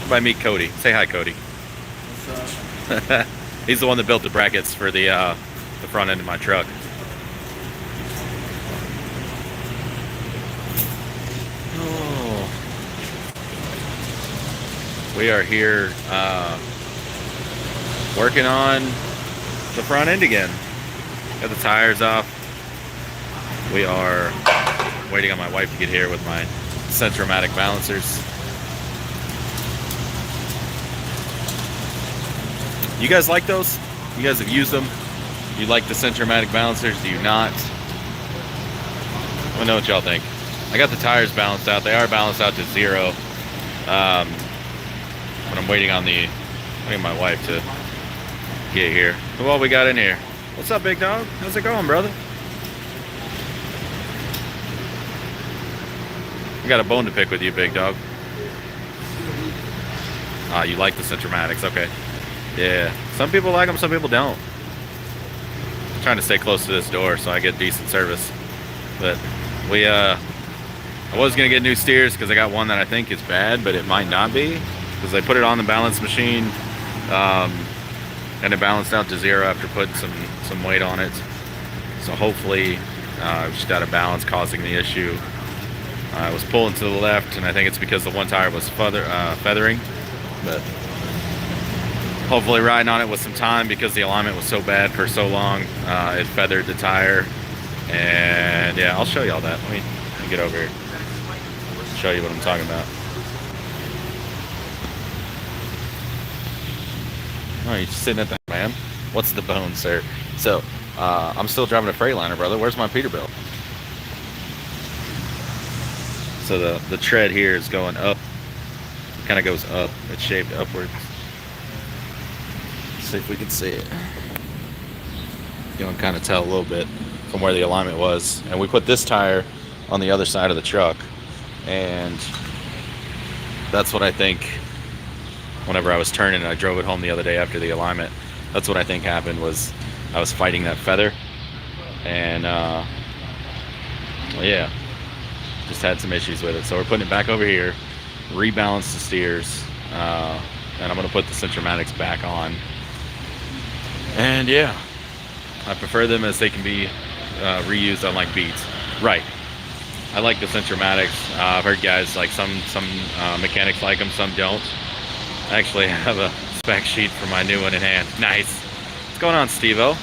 by meet Cody. Say hi, Cody. What's up? He's the one that built the brackets for the front end of my truck. Oh. We are here working on the front end again. Got the tires off. We are waiting on my wife to get here with my Centromatic balancers. You guys like those? You guys have used them? You like the Centromatic balancers? Do you not? Let me know what y'all think. I got the tires balanced out. They are balanced out to 0. But I'm waiting on my wife to get here. So what we got in here? What's up, big dog? How's it going, brother? I got a bone to pick with you, big dog. Ah, you like the Centromatics, okay. Yeah, some people like them, some people don't. I'm trying to stay close to this door so I get decent service. But I was gonna get new steers because I got one that I think is bad, but it might not be because I put it on the balance machine and it balanced out to 0 after putting some weight on it. So hopefully it's just out of balance causing the issue. I was pulling to the left, and I think it's because the one tire was feathering, but hopefully riding on it with some time because the alignment was so bad for so long, it feathered the tire. And yeah, I'll show you all that. Let me get over here, show you what I'm talking about. Oh, you're sitting at the man. What's the bone, sir? So I'm still driving a Freightliner, brother. Where's my Peterbilt? So the tread here is going up. It kind of goes up. It's shaped upwards. Let's see if we can see it. You can kind of tell a little bit from where the alignment was. And we put this tire on the other side of the truck. And that's what I think, whenever I was turning and I drove it home the other day after the alignment, that's what I think happened was I was fighting that feather. And, well, yeah. Just had some issues with it, so we're putting it back over here, rebalance the steers, and I'm going to put the Centromatics back on. And yeah, I prefer them as they can be reused on like beats. Right. I like the Centromatics. I've heard guys like some mechanics like them, some don't. I actually have a spec sheet for my new one in hand. Nice. What's going on, Steve-O?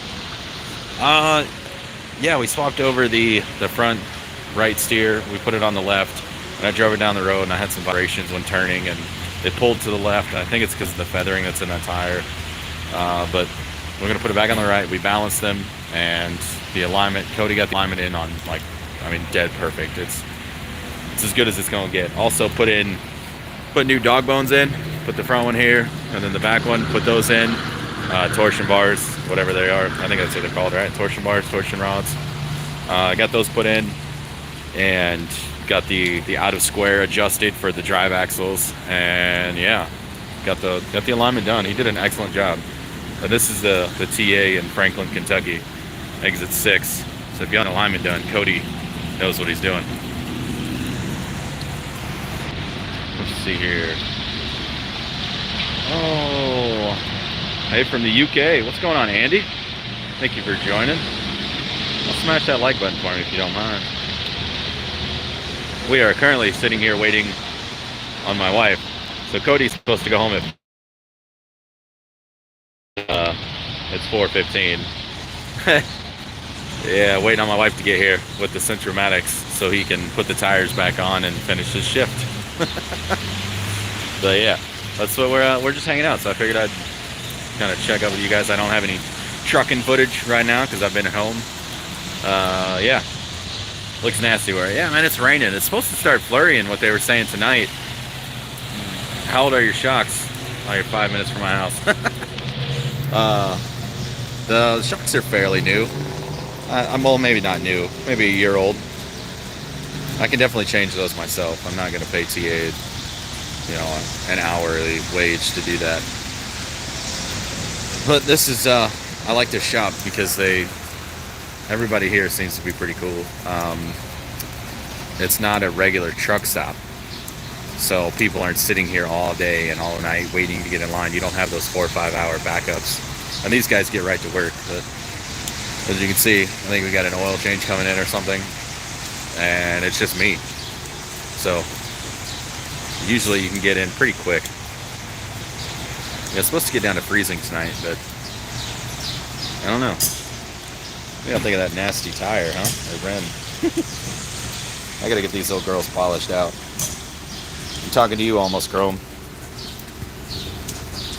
Yeah, we swapped over the front right steer, we put it on the left, and I drove it down the road and I had some vibrations when turning and it pulled to the left. I think it's because of the feathering that's in that tire, but we're gonna put it back on the right. We balanced them, and the alignment, Cody got the alignment in on, like, I mean, dead perfect. It's as good as it's gonna get. Also put new dog bones in, put the front one here and then the back one, put those in, torsion bars, whatever they are, I think that's what they're called, right? Torsion bars, torsion rods. I got those put in, and got the out of square adjusted for the drive axles, and yeah, got the alignment done. He did an excellent job. This is the TA in Franklin, Kentucky, exit 6. So if you got an alignment done, Cody knows what he's doing. Let's see here. Oh, hey, from the UK. What's going on, Andy? Thank you for joining. Smash that like button for me if you don't mind. We are currently sitting here waiting on my wife. So Cody's supposed to go home at it's 4:15. Yeah, waiting on my wife to get here with the Centromatics so he can put the tires back on and finish his shift. But yeah, that's what we're just hanging out. So I figured I'd kind of check up with you guys. I don't have any trucking footage right now because I've been at home. Yeah, looks nasty where, yeah, man, it's raining. It's supposed to start flurrying, what they were saying tonight. How old are your shocks? Oh, you're 5 minutes from my house. The shocks are fairly new. I'm, well, maybe not new, maybe a year old. I can definitely change those myself. I'm not going to pay TA, an hourly wage to do that. But this is, I like this shop because everybody here seems to be pretty cool. It's not a regular truck stop. so people aren't sitting here all day and all night waiting to get in line. You don't have those 4 or 5 hour backups, and these guys get right to work. But as you can see, I think we got an oil change coming in or something, and it's just me. So usually you can get in pretty quick. Yeah, it's supposed to get down to freezing tonight, but I don't know. I gotta think of that nasty tire, huh? Or rim. I gotta get these little girls polished out. I'm talking to you, Almost Chrome.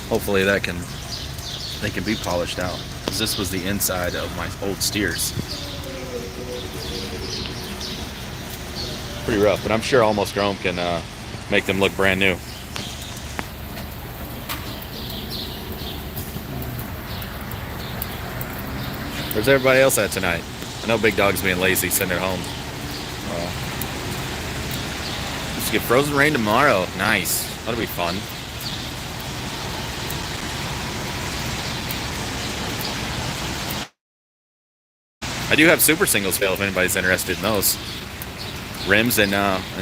Hopefully they can be polished out. Because this was the inside of my old steers. Pretty rough, but I'm sure Almost Chrome can make them look brand new. Where's everybody else at tonight? I know Big Dog's being lazy, sitting at home. Let's get frozen rain tomorrow. Nice. That'll be fun. I do have super singles available if anybody's interested in those. Rims and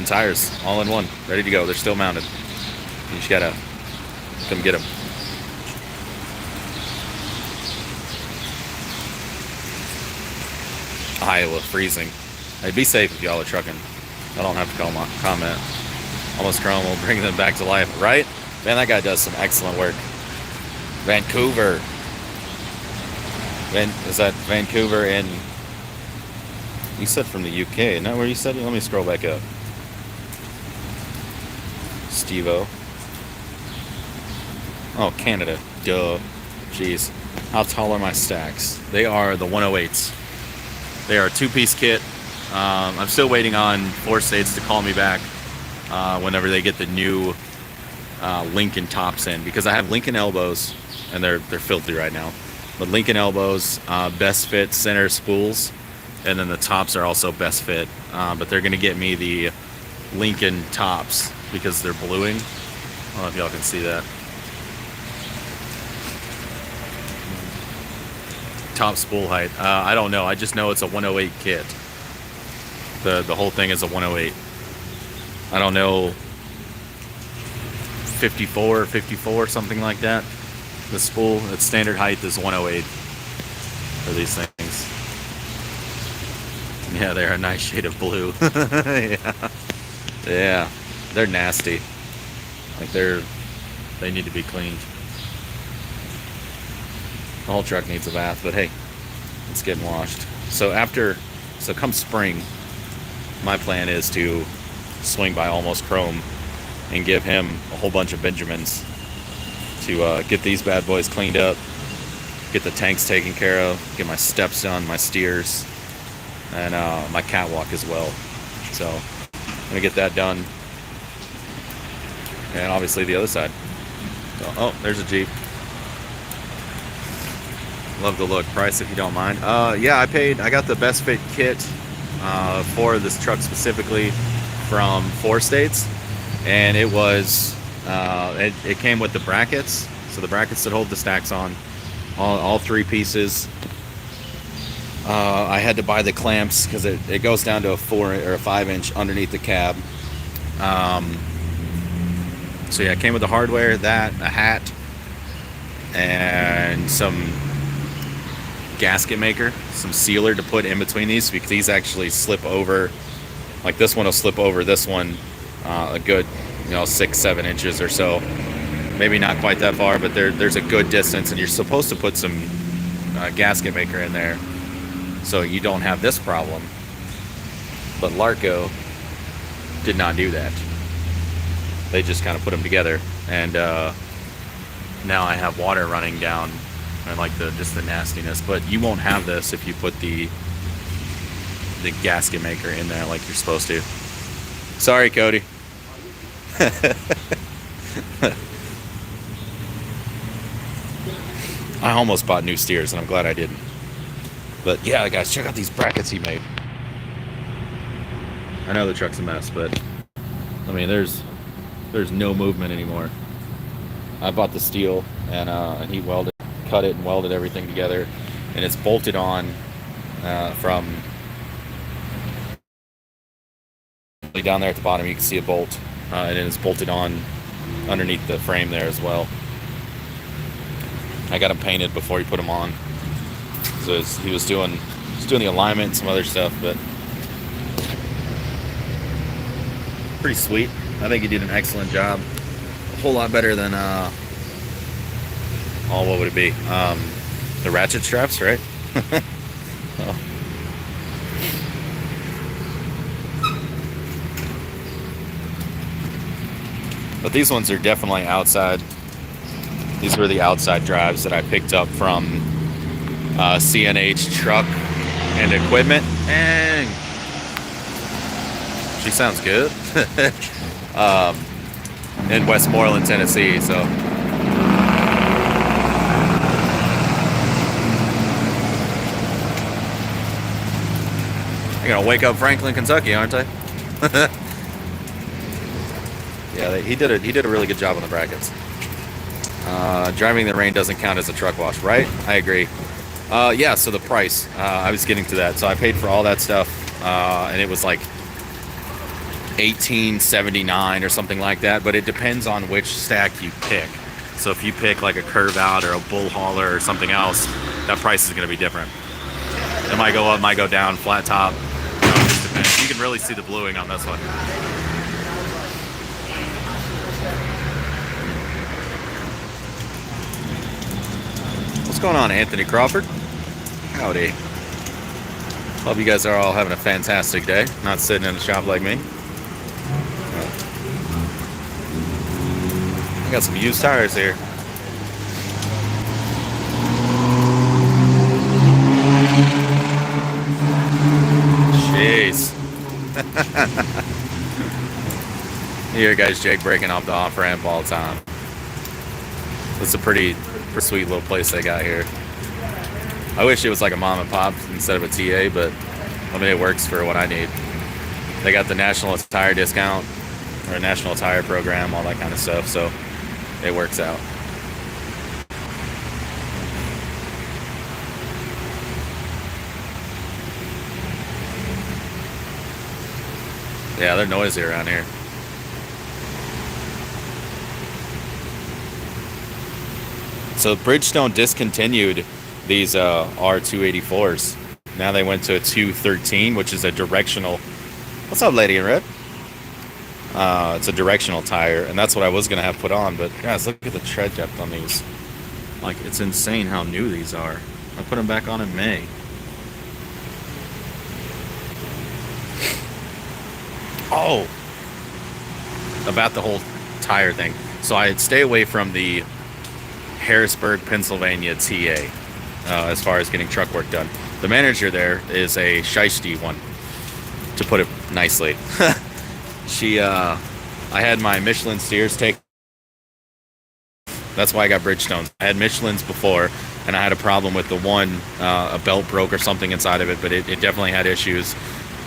tires, all in one, ready to go. They're still mounted. You just gotta come get them. Iowa freezing. Hey, be safe if y'all are trucking. I don't have to comment. Almost Chrome will bring them back to life, right? Man, that guy does some excellent work. Vancouver. Is that Vancouver in... You said from the UK, isn't that where you said? Let me scroll back up. Steve-O. Oh, Canada. Duh. Jeez. How tall are my stacks? They are the 108s. They are a two-piece kit. I'm still waiting on 4 states to call me back whenever they get the new Lincoln tops in, because I have Lincoln elbows and they're filthy right now. But Lincoln elbows, best fit center spools, and then the tops are also best fit. But they're gonna get me the Lincoln tops because they're bluing. I don't know if y'all can see that. Top spool height. I don't know. I just know it's a 108 kit. The whole thing is a 108. I don't know. 54, something like that. The spool, its standard height is 108 for these things. Yeah, they're a nice shade of blue. Yeah, they're nasty. Like they need to be cleaned. The whole truck needs a bath, but hey, it's getting washed. So come spring, my plan is to swing by Almost Chrome and give him a whole bunch of Benjamins to get these bad boys cleaned up, get the tanks taken care of, get my steps done, my steers, and my catwalk as well. So I'm gonna get that done, and obviously the other side. So, oh, there's a Jeep. Love the look. Price if you don't mind. Yeah, I got the best fit kit for this truck specifically from 4 states, and it was it came with the brackets, so the brackets that hold the stacks on, all 3 pieces. I had to buy the clamps because it goes down to a 4 or a 5 inch underneath the cab. So yeah, it came with the hardware, that, a hat, and some gasket maker, some sealer to put in between these, because these actually slip over. Like this one will slip over this one a good 6-7 inches or so, maybe not quite that far, but there's a good distance, and you're supposed to put some gasket maker in there so you don't have this problem. But Larco did not do that. They just kind of put them together, and now I have water running down. I like just the nastiness, but you won't have this if you put the gasket maker in there like you're supposed to. Sorry, Cody. I almost bought new steers, and I'm glad I didn't. But yeah, guys, check out these brackets he made. I know the truck's a mess, but I mean, there's no movement anymore. I bought the steel, and he cut it and welded everything together, and it's bolted on from down there at the bottom. You can see a bolt and it's bolted on underneath the frame there as well. I got them painted before he put them on. So he was doing the alignment and some other stuff, but pretty sweet. I think he did an excellent job. A whole lot better than what would it be? The ratchet straps, right? Oh. But these ones are definitely outside. These were the outside drives that I picked up from CNH Truck and Equipment. And she sounds good. In Westmoreland, Tennessee. So I'm gonna wake up Franklin, Kentucky, aren't I? Yeah, he did a really good job on the brackets. Driving in the rain doesn't count as a truck wash, right? I agree. Yeah, so the price, I was getting to that. So I paid for all that stuff, and it was like $18.79 or something like that, but it depends on which stack you pick. So if you pick like a curve out or a bull hauler or something else, that price is going to be different. It might go up, might go down, flat top. It just depends. You can really see the bluing on this one. What's going on, Anthony Crawford? Howdy. Hope you guys are all having a fantastic day, not sitting in the shop like me. I got some used tires here. Jeez. You hear guys Jake breaking off the off ramp all the time. It's a pretty sweet little place they got here. I wish it was like a mom and pop instead of a TA, but I mean it works for what I need. They got the national tire discount or national tire program, all that kind of stuff, so it works out. Yeah, they're noisy around here. So Bridgestone discontinued these R284s. Now they went to a 213, which is a directional. What's up, lady in red? It's a directional tire, and that's what I was gonna have put on. But guys, look at the tread depth on these. Like, it's insane how new these are. I put them back on in May. Oh, about the whole tire thing. So I'd stay away from the Harrisburg, Pennsylvania TA as far as getting truck work done. The manager there is a shiesty one, to put it nicely. I had my Michelin steers take. That's why I got Bridgestones. I had Michelin's before, and I had a problem with the one, a belt broke or something inside of it, but it definitely had issues.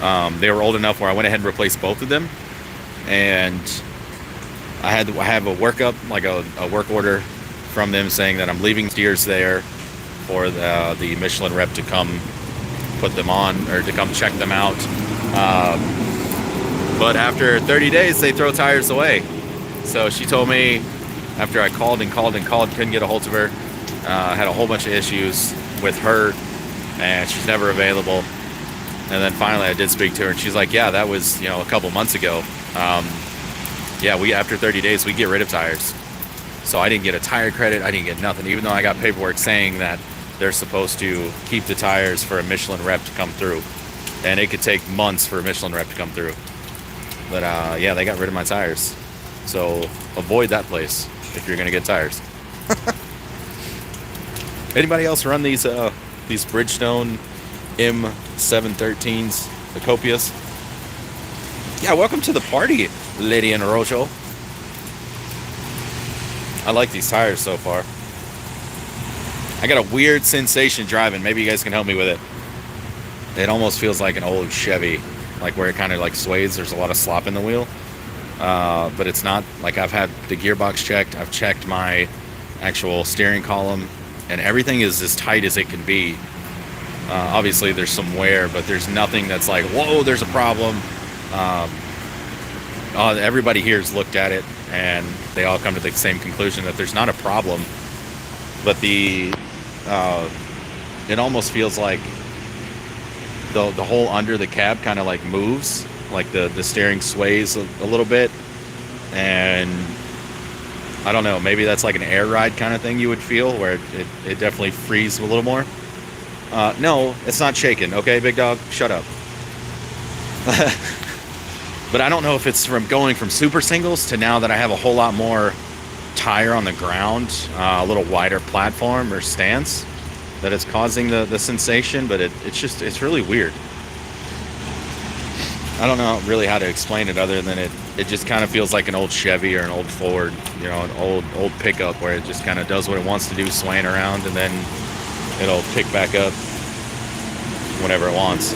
They were old enough where I went ahead and replaced both of them, and I have a workup, like a work order from them saying that I'm leaving steers there for the Michelin rep to come put them on or to come check them out. But after 30 days, they throw tires away. So she told me after I called and called and called, couldn't get a hold of her, had a whole bunch of issues with her, and she's never available. And then finally I did speak to her, and she's like, yeah, that was, a couple months ago. Yeah, after 30 days, we get rid of tires. So I didn't get a tire credit. I didn't get nothing, even though I got paperwork saying that they're supposed to keep the tires for a Michelin rep to come through. And it could take months for a Michelin rep to come through. But yeah, they got rid of my tires. So avoid that place if you're gonna get tires. Anybody else run these Bridgestone M713s, the Copias? Yeah, welcome to the party, Lady in Rojo. I like these tires so far. I got a weird sensation driving. Maybe you guys can help me with it. It almost feels like an old Chevy, like where it kind of like sways. There's a lot of slop in the wheel, but it's not. Like, I've had the gearbox checked. I've checked my actual steering column, and everything is as tight as it can be. Obviously, there's some wear, but there's nothing that's like, whoa, there's a problem. everybody here's looked at it, and they all come to the same conclusion that there's not a problem, but it almost feels like the hole under the cab kind of like moves, like the steering sways a little bit, and I don't know, maybe that's like an air ride kind of thing you would feel, where it definitely frees a little more. No, it's not shaking, okay, big dog? Shut up. But I don't know if it's from going from super singles to now that I have a whole lot more tire on the ground, a little wider platform or stance, that it's causing the sensation, but it's really weird. I don't know really how to explain it other than it just kind of feels like an old Chevy or an old Ford, you know, an old pickup where it just kind of does what it wants to do, swaying around, and then it'll pick back up whenever it wants.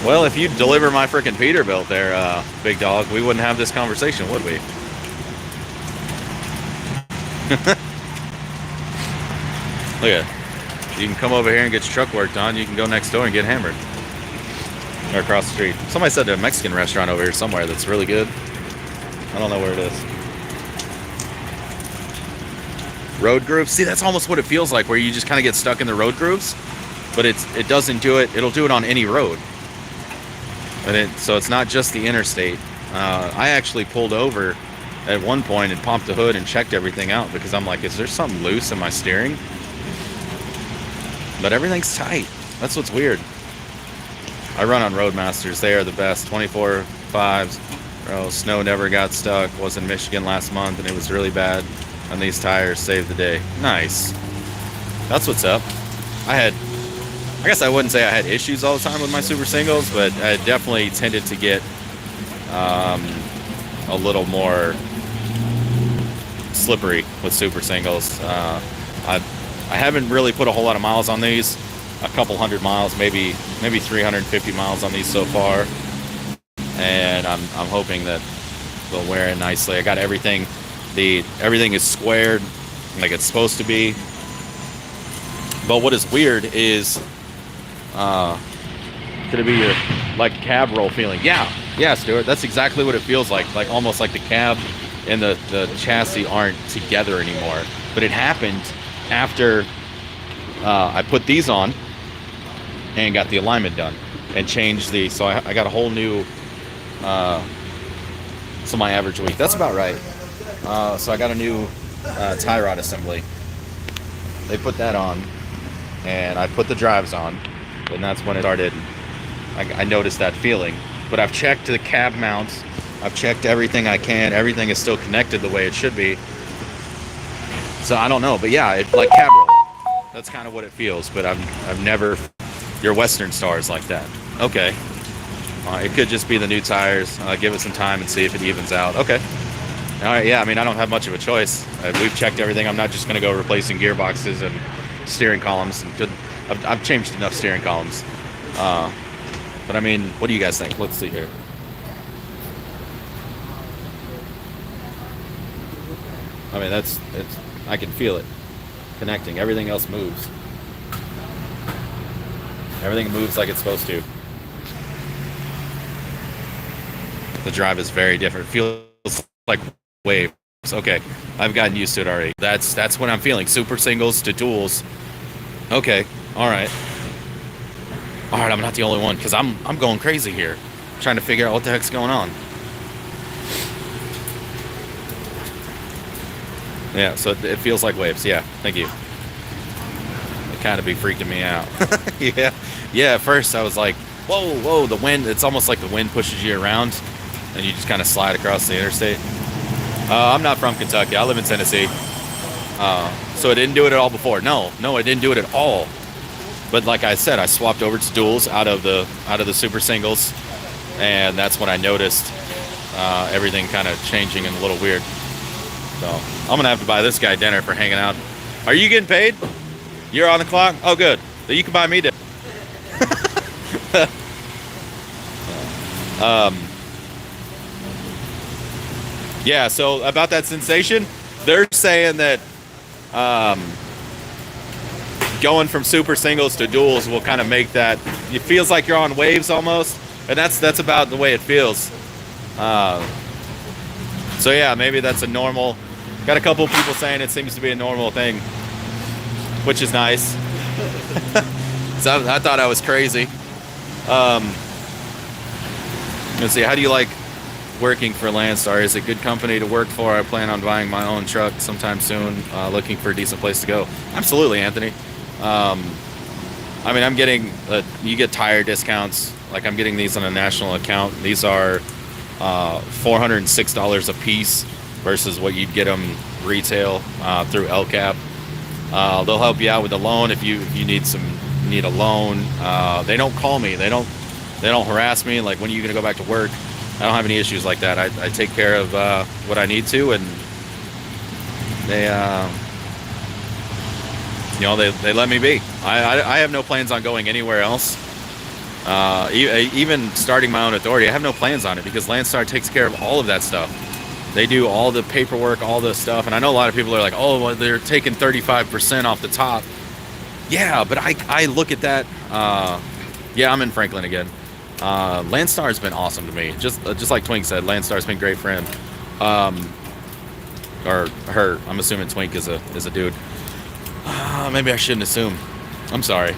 Well, if you deliver my frickin' Peterbilt there, big dog, we wouldn't have this conversation, would we? Look at it. You can come over here and get your truck work done. You can go next door and get hammered. Or across the street. Somebody said there's a Mexican restaurant over here somewhere that's really good. I don't know where it is. Road grooves. See, that's almost what it feels like, where you just kind of get stuck in the road grooves. But it doesn't do it. It'll do it on any road. So it's not just the interstate. I actually pulled over at one point and popped the hood and checked everything out, because I'm like, is there something loose in my steering? But everything's tight. That's what's weird. I run on Roadmasters. They are the best. 24/5s. Bro, snow never got stuck. Was in Michigan last month and it was really bad. And these tires saved the day. Nice. That's what's up. I guess I wouldn't say I had issues all the time with my super singles, but I definitely tended to get a little more slippery with super singles. I haven't really put a whole lot of miles on these. A couple hundred miles, maybe 350 miles on these so far, and I'm hoping that they'll wear it nicely. I got everything. Everything is squared like it's supposed to be. But what is weird is, could it be your like cab roll feeling? Yeah, Stuart. That's exactly what it feels like. Like almost like the cab and the chassis aren't together anymore. But it happened after I put these on and got the alignment done and changed so I got a whole new so my average week, that's about right. So I got a new tie rod assembly. They put that on and I put the drives on, and that's when it started. I noticed that feeling. But I've checked the cab mounts, I've checked everything I can, everything is still connected the way it should be. So I don't know, but yeah, it's like cab roll. That's kind of what it feels, but I've never. Your Western Stars like that. Okay. It could just be the new tires. Give it some time and see if it evens out. Okay. All right. Yeah. I mean, I don't have much of a choice. We've checked everything. I'm not just going to go replacing gearboxes and steering columns. I've changed enough steering columns. But I mean, what do you guys think? Let's see here. I mean, I can feel it connecting. Everything else moves. Everything moves like it's supposed to. The drive is very different. It feels like waves. Okay, I've gotten used to it already. That's what I'm feeling. Super singles to duals. Okay, all right. All right, I'm not the only one, because I'm going crazy here, trying to figure out what the heck's going on. Yeah, so it feels like waves. Yeah, thank you. It kind of be freaking me out. Yeah. At first I was like, whoa, the wind. It's almost like the wind pushes you around, and you just kind of slide across the interstate. I'm not from Kentucky. I live in Tennessee. So it didn't do it at all before. No, it didn't do it at all. But like I said, I swapped over to duals out of the super singles, and that's when I noticed everything kind of changing and a little weird. So I'm gonna have to buy this guy dinner for hanging out. Are you getting paid? You're on the clock? Oh, good. So you can buy me dinner. Yeah, so about that sensation, they're saying that going from super singles to duals will kind of make that, it feels like you're on waves almost, and that's about the way it feels. So yeah, maybe that's a normal. Got a couple of people saying it seems to be a normal thing, which is nice. So I thought I was crazy. Let's see. How do you like working for Landstar? Is it a good company to work for? I plan on buying my own truck sometime soon. Looking for a decent place to go. Absolutely, Anthony. I mean, I'm getting you get tire discounts. Like I'm getting these on a national account. These are $406 a piece versus what you'd get them retail through LCAP. They'll help you out with a loan if you need a loan. They don't call me. They don't harass me. Like, when are you going to go back to work? I don't have any issues like that. I take care of what I need to, and they they let me be. I have no plans on going anywhere else. Even starting my own authority, I have no plans on it because Landstar takes care of all of that stuff. They do all the paperwork, all the stuff. And I know a lot of people are like, oh, well, they're taking 35% off the top. Yeah, but I look at that. Yeah, I'm in Franklin again. Landstar has been awesome to me. Just like Twink said, Landstar's been great for him. Or her. I'm assuming Twink is a dude. Maybe I shouldn't assume. I'm sorry.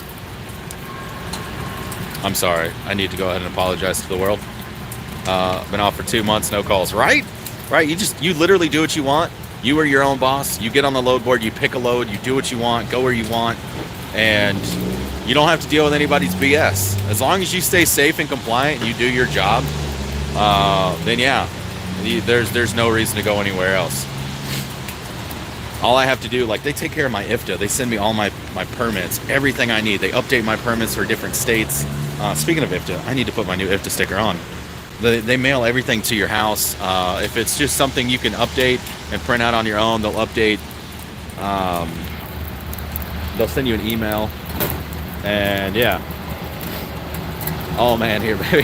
I need to go ahead and apologize to the world. Been off for 2 months, no calls. Right? You literally do what you want. You are your own boss. You get on the load board, you pick a load, you do what you want, go where you want, and you don't have to deal with anybody's BS. As long as you stay safe and compliant and you do your job, then yeah, there's no reason to go anywhere else. All I have to do, like, they take care of my IFTA. They send me all my permits, everything I need. They update my permits for different states. Speaking of IFTA, I need to put my new IFTA sticker on. They mail everything to your house. If it's just something you can update and print out on your own, they'll update. They'll send you an email. And yeah. Oh man, here, baby.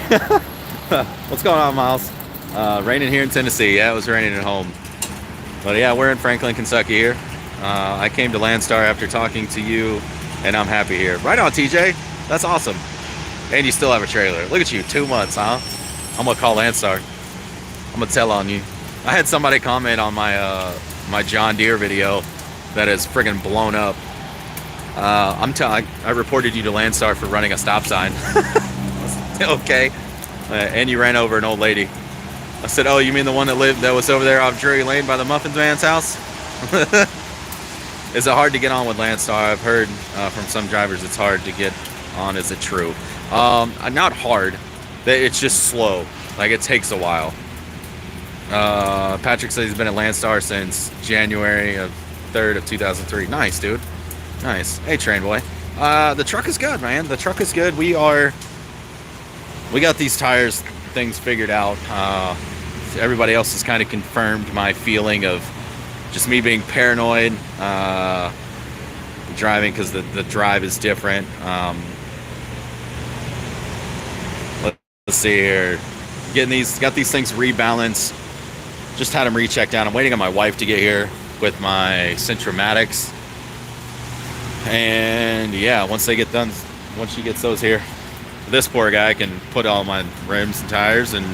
What's going on, Miles? Raining here in Tennessee. Yeah, it was raining at home. But yeah, we're in Franklin, Kentucky here. I came to Landstar after talking to you, and I'm happy here. Right on, TJ. That's awesome. And you still have a trailer. Look at you, 2 months, huh? I'm gonna call Landstar. I'm gonna tell on you. I had somebody comment on my my John Deere video that is friggin' blown up. I reported you to Landstar for running a stop sign. Okay. And you ran over an old lady. I said, oh, you mean the one that was over there off Drury Lane by the Muffins Man's house? Is it hard to get on with Landstar? I've heard from some drivers it's hard to get on. Is it true? Not hard. It's just slow. Like, it takes a while. Patrick says he's been at Landstar since January 3rd of 2003. Nice, dude. Nice. Hey, train boy. The truck is good, man. The truck is good. We got these tires things figured out. Everybody else has kind of confirmed my feeling of just me being paranoid driving because the drive is different. Let's see here. Got these things rebalanced. Just had them rechecked down. I'm waiting on my wife to get here with my Centromatics. And yeah, once she gets those here, this poor guy can put all my rims and tires and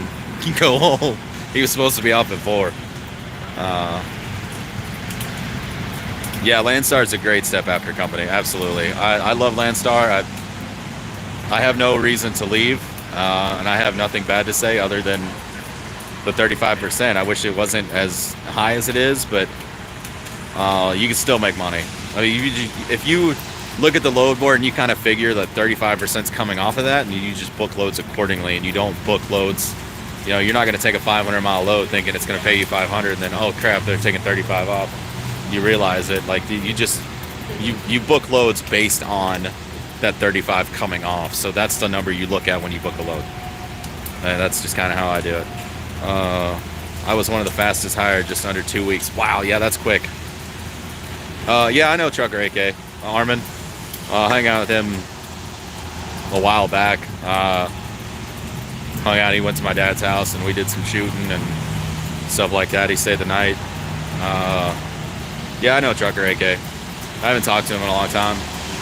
go home. He was supposed to be off at 4. Yeah, Landstar is a great step after company. Absolutely. I love Landstar. I have no reason to leave, and I have nothing bad to say other than the 35%. I wish it wasn't as high as it is, but you can still make money. I mean, if you look at the load board and you kind of figure that 35% is coming off of that, and you just book loads accordingly, and you don't book loads, you're not going to take a 500-mile load thinking it's going to pay you 500, and then, oh crap, they're taking 35 off. You realize it. Like, you book loads based on that 35 coming off. So that's the number you look at when you book a load. And that's just kind of how I do it. I was one of the fastest hired, just under 2 weeks. Wow, yeah, that's quick. Yeah, I know Trucker AK, Armin. Hang out with him a while back. Hung out, he went to my dad's house and we did some shooting and stuff like that. He stayed the night. Yeah, I know Trucker AK. I haven't talked to him in a long time.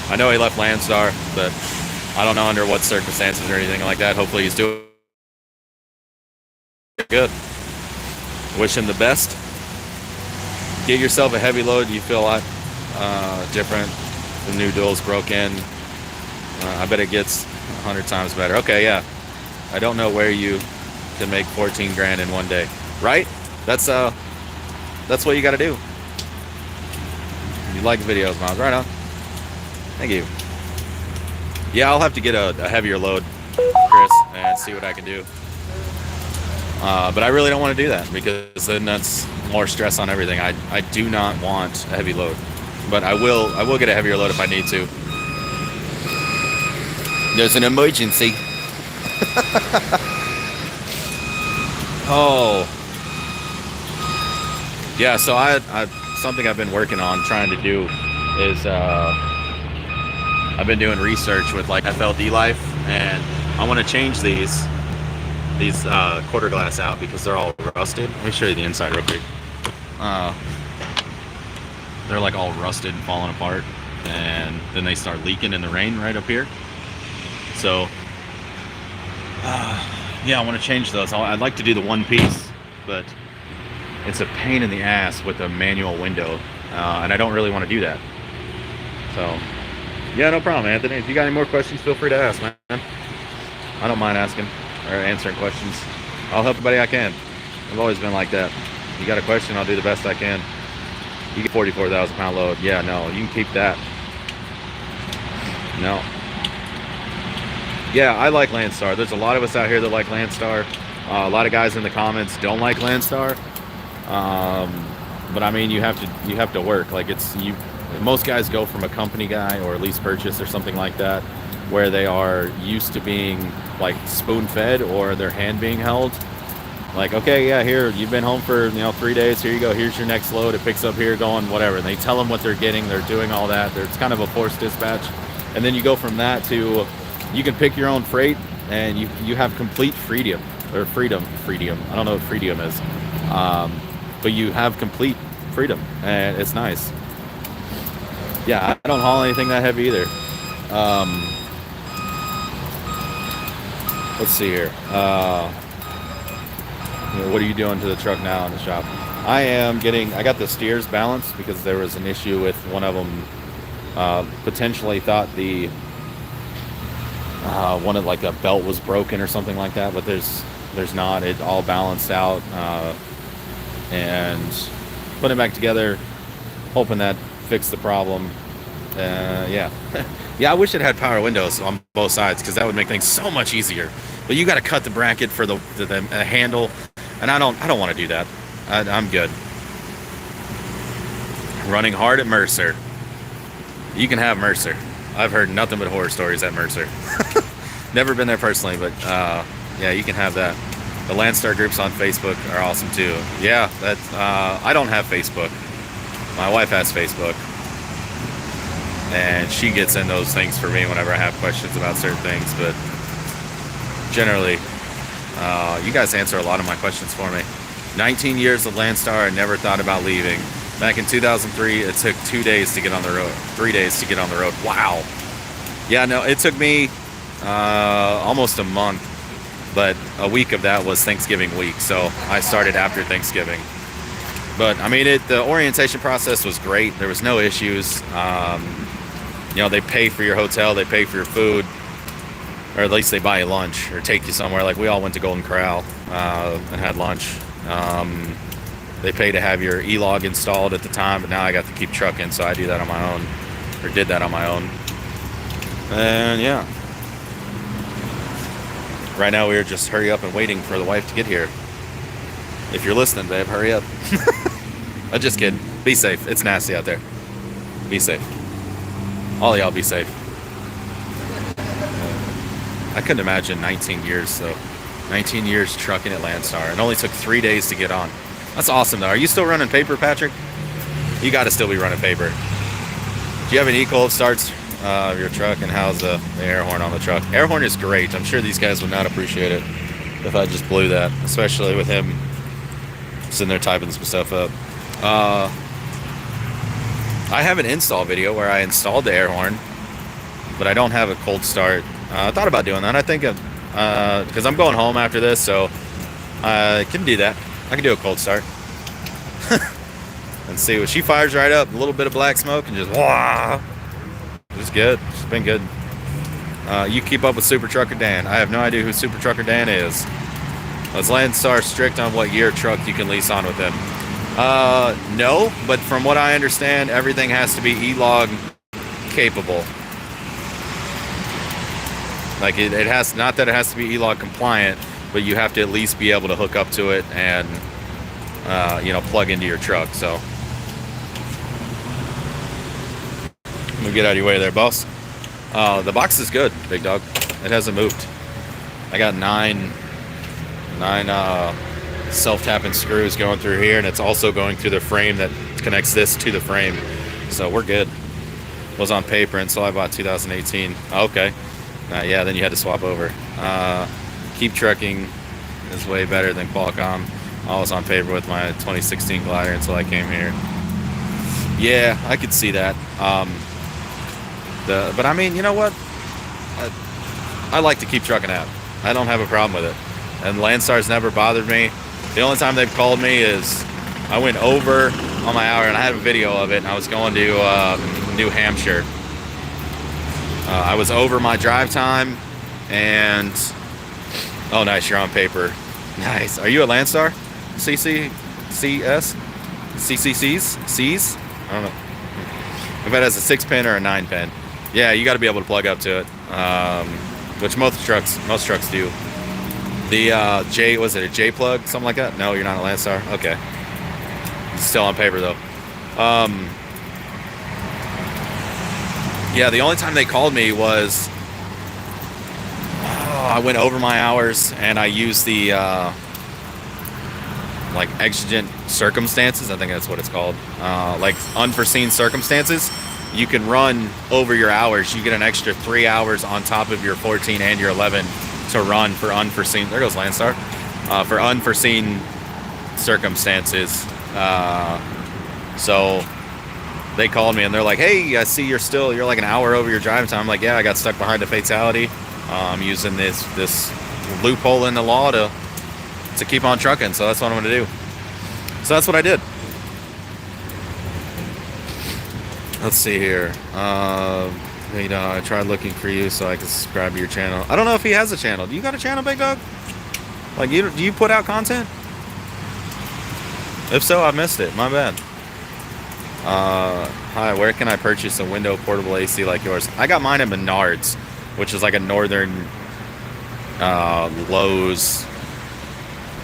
I know he left Landstar, but I don't know under what circumstances or anything like that. Hopefully he's doing good. Wish him the best. Get yourself a heavy load. You feel a lot different. The new dual's broken. I bet it gets 100 times better. Okay, yeah. I don't know where you can make 14 grand in one day, right? That's what you got to do. You like videos, Miles? Right on. Thank you. Yeah, I'll have to get a heavier load, Chris, and see what I can do. But I really don't want to do that because then that's more stress on everything. I do not want a heavy load, but I will get a heavier load if I need to. There's an emergency. Oh. Yeah, so I something I've been working on trying to do is I've been doing research with like FLD Life, and I want to change these quarter glass out because they're all rusted. Let me show you the inside real quick. They're like all rusted and falling apart, and then they start leaking in the rain right up here. So yeah, I want to change those. I'd like to do the one piece, but it's a pain in the ass with a manual window, and I don't really want to do that. So yeah, no problem, Anthony. If you got any more questions, feel free to ask, man. I don't mind asking or answering questions. I'll help anybody I can. I've always been like that. You got a question, I'll do the best I can. You get 44,000 pound load. Yeah, no, you can keep that. No. Yeah, I like Landstar. There's a lot of us out here that like Landstar. A lot of guys in the comments don't like Landstar. But I mean, you have to work. Like most guys go from a company guy or a lease purchase or something like that, where they are used to being like spoon fed or their hand being held. Like, okay, yeah, here, you've been home for 3 days. Here you go. Here's your next load. It picks up here, going whatever. And they tell them what they're getting. They're doing all that. It's kind of a forced dispatch. And then you go from that to you can pick your own freight, and you have complete freedom. I don't know what freedom is, but you have complete freedom, and it's nice. Yeah, I don't haul anything that heavy either. Let's see here. What are you doing to the truck now in the shop? I got the steers balanced because there was an issue with one of them. Potentially thought one of like a belt was broken or something like that, but there's not. It all balanced out, and putting it back together, hoping that fixed the problem. Yeah. Yeah, I wish it had power windows on both sides because that would make things so much easier. But you got to cut the bracket for the handle, and I don't want to do that. I'm good. Running hard at Mercer. You can have Mercer. I've heard nothing but horror stories at Mercer. Never been there personally, but yeah, you can have that. The Landstar groups on Facebook are awesome too. Yeah, I don't have Facebook. My wife has Facebook, and she gets in those things for me whenever I have questions about certain things. But generally, you guys answer a lot of my questions for me. 19 years of Landstar, I never thought about leaving. Back in 2003, it took 2 days to get on the road. 3 days to get on the road. Wow. Yeah, no, it took me almost a month, but a week of that was Thanksgiving week, so I started after Thanksgiving. But I mean, the orientation process was great. There was no issues. They pay for your hotel, they pay for your food, or at least they buy you lunch or take you somewhere. Like we all went to Golden Corral and had lunch. They pay to have your e-log installed at the time, but now I got to keep trucking, so I do that on my own, or did that on my own. And yeah, right now we are just hurry up and waiting for the wife to get here. If you're listening, babe, hurry up. I'm just kidding. Be safe. It's nasty out there. Be safe. All of y'all be safe. I couldn't imagine 19 years though. 19 years trucking at Landstar. It only took 3 days to get on. That's awesome though. Are you still running paper, Patrick? You got to still be running paper. Do you have an e-cold starts of your truck, and how's the air horn on the truck? Air horn is great. I'm sure these guys would not appreciate it if I just blew that, especially with him sitting there typing some stuff up. I have an install video where I installed the air horn, but I don't have a cold start. I thought about doing that. I think because I'm going home after this, so I can do that. I can do a cold start. And see what she fires right up. A little bit of black smoke and just wah. It's good. It's been good. You keep up with Super Trucker Dan. I have no idea who Super Trucker Dan is. Is Landstar strict on what year truck you can lease on with them? No, but from what I understand, everything has to be E-log capable. Like it has, not that it has to be E-log compliant, but you have to at least be able to hook up to it and you know, plug into your truck. So let me get out of your way there, boss. The box is good, big dog. It hasn't moved. I got nine self-tapping screws going through here, and it's also going through the frame that connects this to the frame. So we're good. Was on paper until I bought 2018. Okay. Yeah, then you had to swap over. Keep Trucking is way better than Qualcomm. I was on paper with my 2016 Glider until I came here. Yeah, I could see that. But I mean, you know what? I like to Keep Trucking out. I don't have a problem with it. And Landstar's never bothered me. The only time they've called me is I went over on my hour, and I have a video of it, and I was going to New Hampshire. I was over my drive time, and oh, nice, you're on paper. Nice. Are you at Landstar? CCCs? C's? I don't know. If it has a 6-pin or a 9-pin. Yeah, you got to be able to plug up to it, which most trucks do. The J, was it a J plug, something like that? No, you're not a Landstar. Okay, still on paper though. Yeah, the only time they called me was I went over my hours and I used the like exigent circumstances. I think that's what it's called. Like unforeseen circumstances. You can run over your hours. You get an extra 3 hours on top of your 14 and your 11 to run for unforeseen. There goes Landstar. For unforeseen circumstances. So they called me and they're like, "Hey, I see you're like an hour over your driving time." I'm like, "Yeah, I got stuck behind a fatality. I'm using this loophole in the law to keep on trucking, so that's what I'm going to do." So that's what I did. Let's see here. You know, I tried looking for you so I could subscribe to your channel. I don't know if he has a channel. Do you got a channel, big dog? Like, do you put out content? If so, I missed it. My bad. Hi, where can I purchase a window portable AC like yours? I got mine at Menards, which is like a northern Lowe's,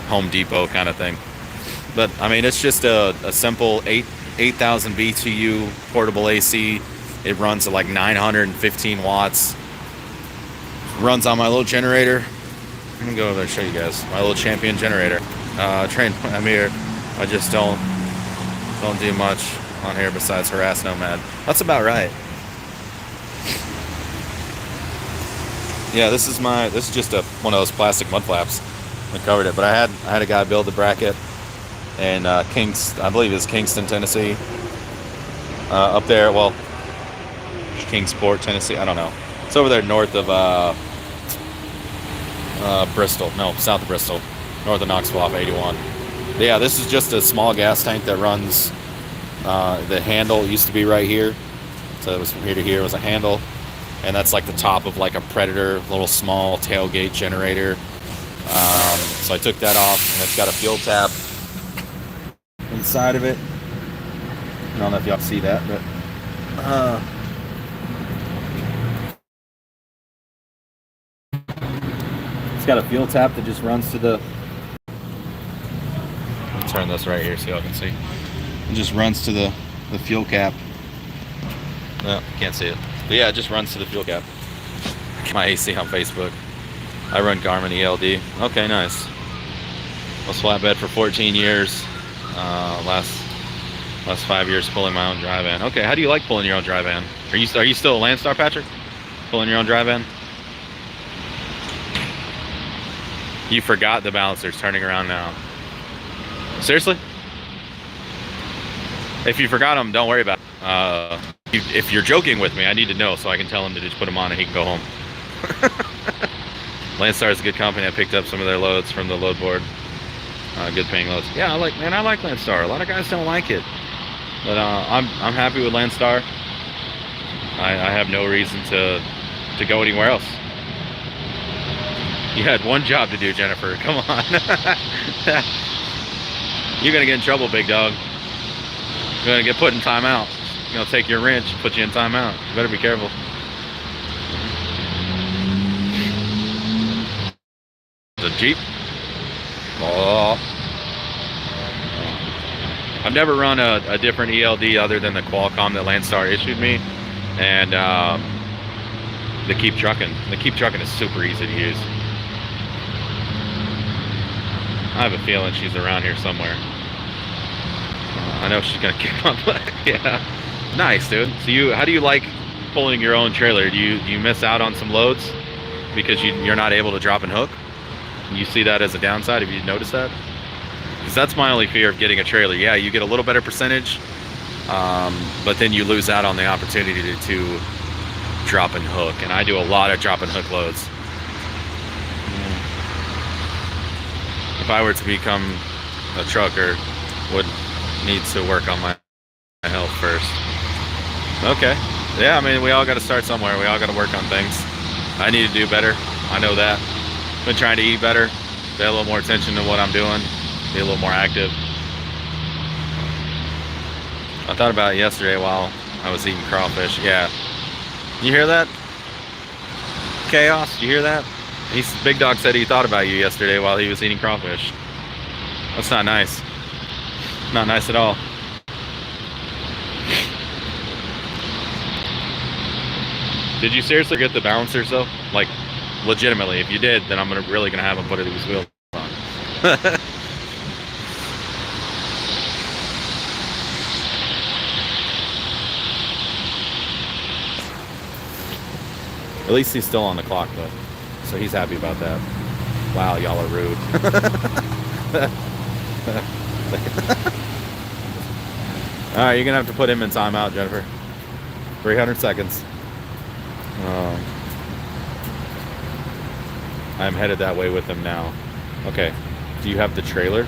Home Depot kind of thing. But I mean, it's just a simple 8,000 BTU portable AC. It runs at like 915 watts. Runs on my little generator. I'm gonna go over there and show you guys my little champion generator. Train I'm here. I just don't do much on here besides harass Nomad. That's about right. Yeah, this is just one of those plastic mud flaps. I covered it, but I had a guy build the bracket in I believe it's Kingston, Tennessee. Up there, well, Kingsport, Tennessee. I don't know. It's over there north of Bristol. No, south of Bristol, north of Knoxville off 81. But yeah, this is just a small gas tank that runs. The handle used to be right here, so it was from here to here was a handle, and that's like the top of like a Predator little small tailgate generator. So I took that off, and it's got a fuel tap inside of it. I don't know if y'all see that, but it's got a fuel tap that just runs to the. I'll turn this right here so y'all can see. It just runs to the fuel cap. No, can't see it. But yeah, it just runs to the fuel cap. My AC on Facebook. I run Garmin ELD. Okay, nice. Was flatbed for 14 years. Last 5 years pulling my own dry van. Okay, how do you like pulling your own dry van? Are you still a Landstar, Patrick? Pulling your own dry van? You forgot the balancer's turning around now. Seriously? If you forgot them, don't worry about it. If you're joking with me, I need to know so I can tell him to just put them on and he can go home. Landstar is a good company. I picked up some of their loads from the load board. good paying loads. Yeah, I like Landstar. A lot of guys don't like it, but I'm happy with Landstar. I have no reason to go anywhere else. You had one job to do, Jennifer. Come on. You're gonna get in trouble, big dog. You're gonna get put in timeout. You're gonna take your wrench, put you in timeout. You better be careful. The Jeep. Oh. I've never run a different ELD other than the Qualcomm that Landstar issued me, and the Keep Trucking. The Keep Trucking is super easy to use. I have a feeling she's around here somewhere. I know she's gonna kick my butt. Yeah, nice, dude. So how do you like pulling your own trailer? Do you miss out on some loads because you're not able to drop and hook? You see that as a downside? Have you noticed that? Because that's my only fear of getting a trailer. Yeah, you get a little better percentage, but then you lose out on the opportunity to drop and hook. And I do a lot of drop and hook loads. If I were to become a trucker, would need to work on my health first. Okay. Yeah, I mean, we all got to start somewhere. We all got to work on things. I need to do better. I know that. Been trying to eat better, pay a little more attention to what I'm doing, be a little more active. I thought about it yesterday while I was eating crawfish. Yeah. You hear that? Chaos, you hear that? Big Dog said he thought about you yesterday while he was eating crawfish. That's not nice. Not nice at all. Did you seriously get the balancers though? Like, legitimately, if you did, then I'm really gonna have him put these wheels on. At least he's still on the clock though, so he's happy about that. Wow, y'all are rude. All right, you're gonna have to put him in timeout, Jennifer. 300 seconds. I'm headed that way with him now. Okay. Do you have the trailer?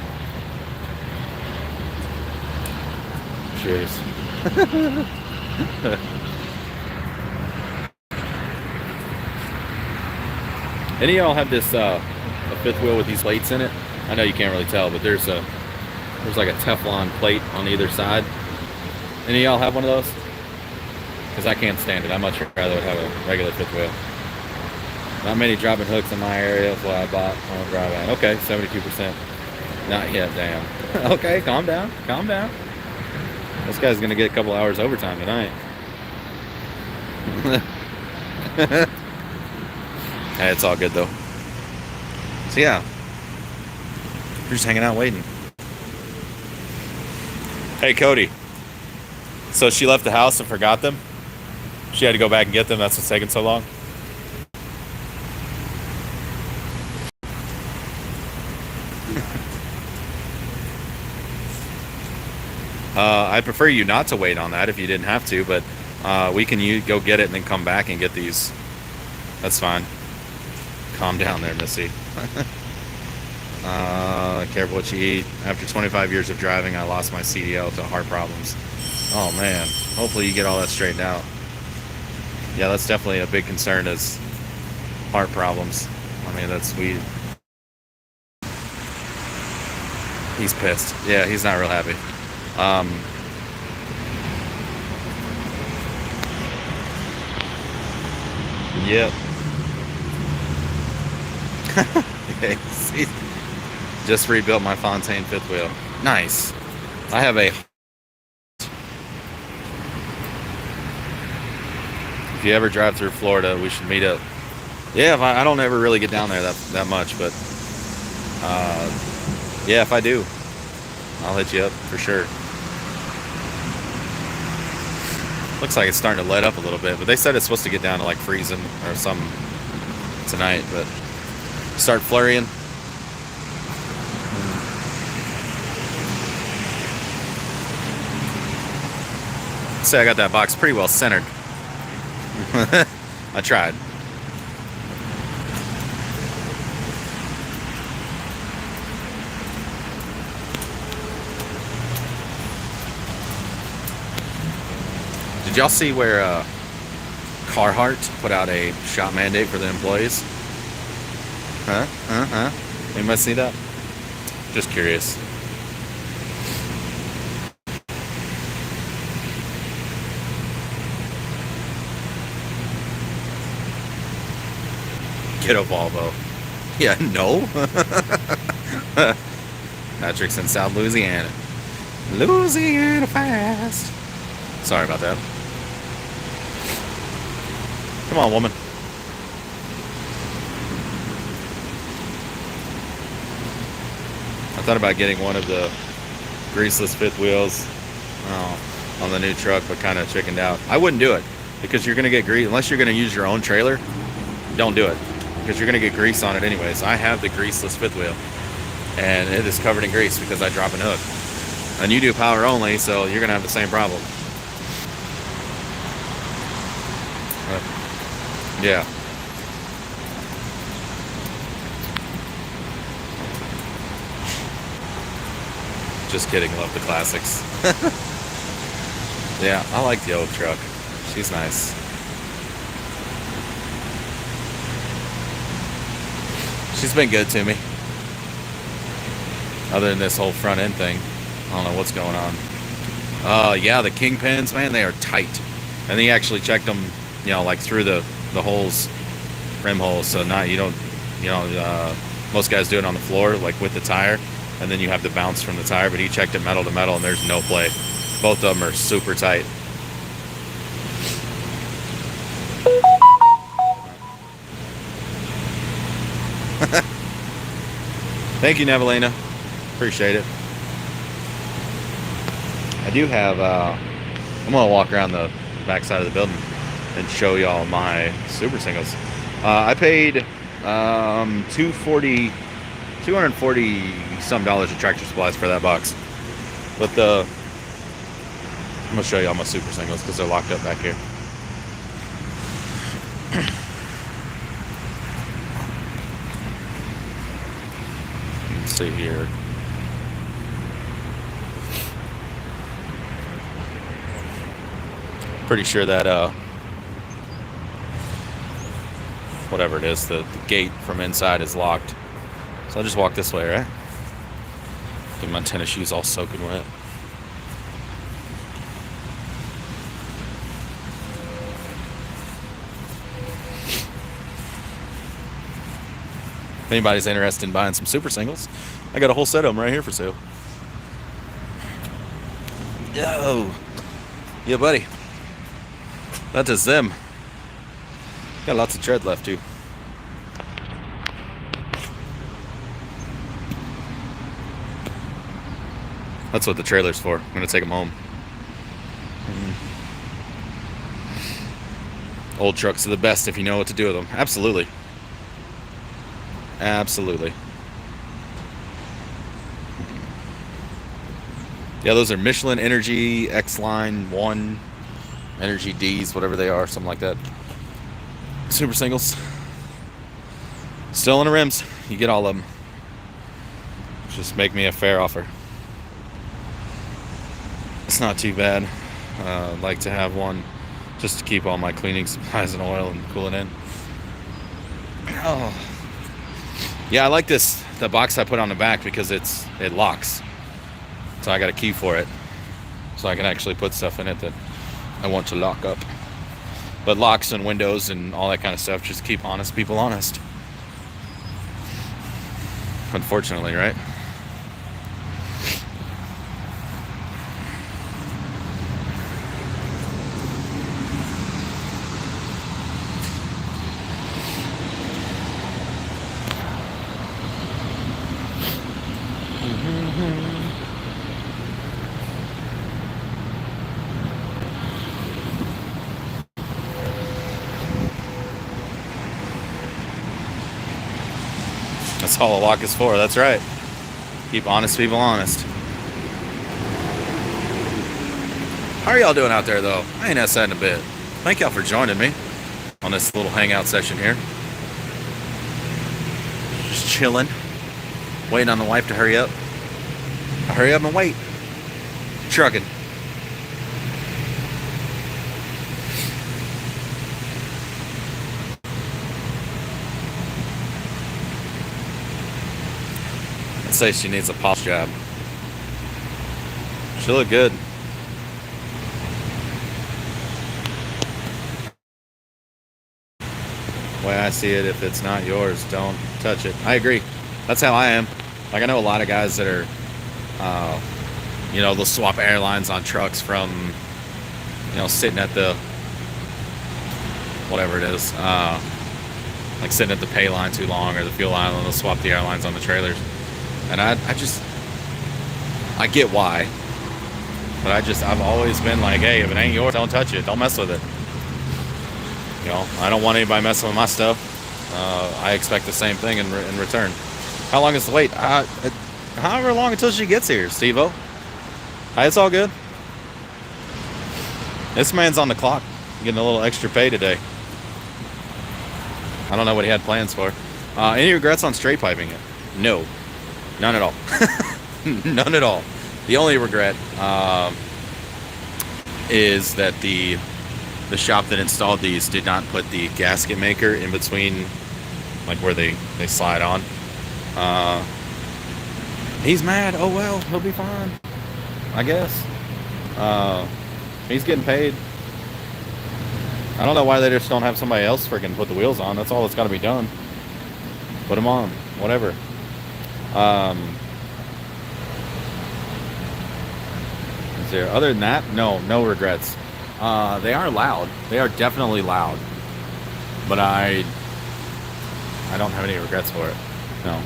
Cheers. Any of y'all have this a fifth wheel with these plates in it? I know you can't really tell, but there's like a Teflon plate on either side. Any of y'all have one of those? Because I can't stand it. I'd much rather have a regular fifth wheel. Not many dropping hooks in my area. That's what I bought on the drive out. Okay, 72%. Not yet, damn. Okay, calm down. Calm down. This guy's going to get a couple hours overtime tonight. Hey, it's all good, though. So, yeah. We're just hanging out waiting. Hey, Cody. So she left the house and forgot them? She had to go back and get them. That's what's taking so long. I prefer you not to wait on that if you didn't have to, but we can go get it and then come back and get these. That's fine. Calm down there, Missy. Careful what you eat. After 25 years of driving, I lost my CDL to heart problems. Oh, man. Hopefully you get all that straightened out. Yeah, that's definitely a big concern is heart problems. I mean, that's weed. He's pissed. Yeah, he's not real happy. Yep. Okay, see, just rebuilt my Fontaine fifth wheel. Nice. I have a... If you ever drive through Florida, we should meet up. Yeah, I don't ever really get down there that much, but yeah, if I do, I'll hit you up for sure. Looks like it's starting to let up a little bit, but they said it's supposed to get down to like freezing or something tonight, but start flurrying. Say I got that box pretty well centered. I tried. Did y'all see where Carhartt put out a shot mandate for the employees? Huh? Anybody see that? Just curious. Get a Volvo. Yeah, no. Patrick's in South Louisiana. Louisiana fast. Sorry about that. Come on, woman. I thought about getting one of the greaseless fifth wheels on the new truck, but kind of chickened out. I wouldn't do it because you're going to get grease. Unless you're going to use your own trailer, don't do it because you're going to get grease on it anyways. I have the greaseless fifth wheel, and it is covered in grease because I drop and hook. And you do power only, so you're going to have the same problem. Yeah. Just kidding, love the classics. Yeah, I like the old truck. She's nice. She's been good to me. Other than this whole front end thing. I don't know what's going on. Yeah, the kingpins, man, they are tight. And they actually checked them, you know, like through the holes, rim holes. So not, you don't, you know, most guys do it on the floor, like with the tire. And then you have the bounce from the tire, but he checked it metal to metal and there's no play. Both of them are super tight. Thank you, Nevelina. Appreciate it. I do have, I'm going to walk around the back side of the building and show y'all my super singles. I paid $240 some dollars at Tractor Supplies for that box. But I'm going to show y'all my super singles because they're locked up back here. Let's see here. Pretty sure that whatever it is, the gate from inside is locked. So I'll just walk this way, right? Get my tennis shoes all soaking wet. If anybody's interested in buying some super singles, I got a whole set of them right here for sale. Yo. Yeah, buddy. That is them. Got lots of tread left, too. That's what the trailer's for. I'm going to take them home. Old trucks are the best if you know what to do with them. Absolutely. Absolutely. Yeah, those are Michelin Energy X-Line 1 Energy Ds, whatever they are, something like that. Super singles. Still on the rims. You get all of them. Just make me a fair offer. It's not too bad. I'd like to have one just to keep all my cleaning supplies and oil and cooling in. Oh. Yeah, I like this, the box I put on the back because it locks. So I got a key for it. So I can actually put stuff in it that I want to lock up. But locks and windows and all that kind of stuff just keep honest people honest. Unfortunately, right? That's all a lock is for. That's right. Keep honest people honest. How are y'all doing out there, though? I ain't asked that in a bit. Thank y'all for joining me on this little hangout session here. Just chilling. Waiting on the wife to hurry up. Hurry up and wait. Trucking. say she needs a polish job. She look good. The way I see it, if it's not yours, don't touch it. I agree. That's how I am. Like, I know a lot of guys that are, you know, they'll swap airlines on trucks from, you know, sitting at the, whatever it is, like sitting at the pay line too long or the fuel line, and they'll swap the airlines on the trailers. And I get why. But I've always been like, hey, if it ain't yours, don't touch it. Don't mess with it. You know, I don't want anybody messing with my stuff. I expect the same thing in return. How long is the wait? However long until she gets here, Steve-O. It's all good. This man's on the clock, getting a little extra pay today. I don't know what he had plans for. Any regrets on straight piping it? No. None at all. None at all. The only regret is that the shop that installed these did not put the gasket maker in between, like where they slide on. He's mad. Oh well, he'll be fine, I guess. He's getting paid. I don't know why they just don't have somebody else freaking put the wheels on. That's all that's got to be done. Put them on, whatever. Is there, other than that, no regrets. They are loud. They are definitely loud. But I don't have any regrets for it. No.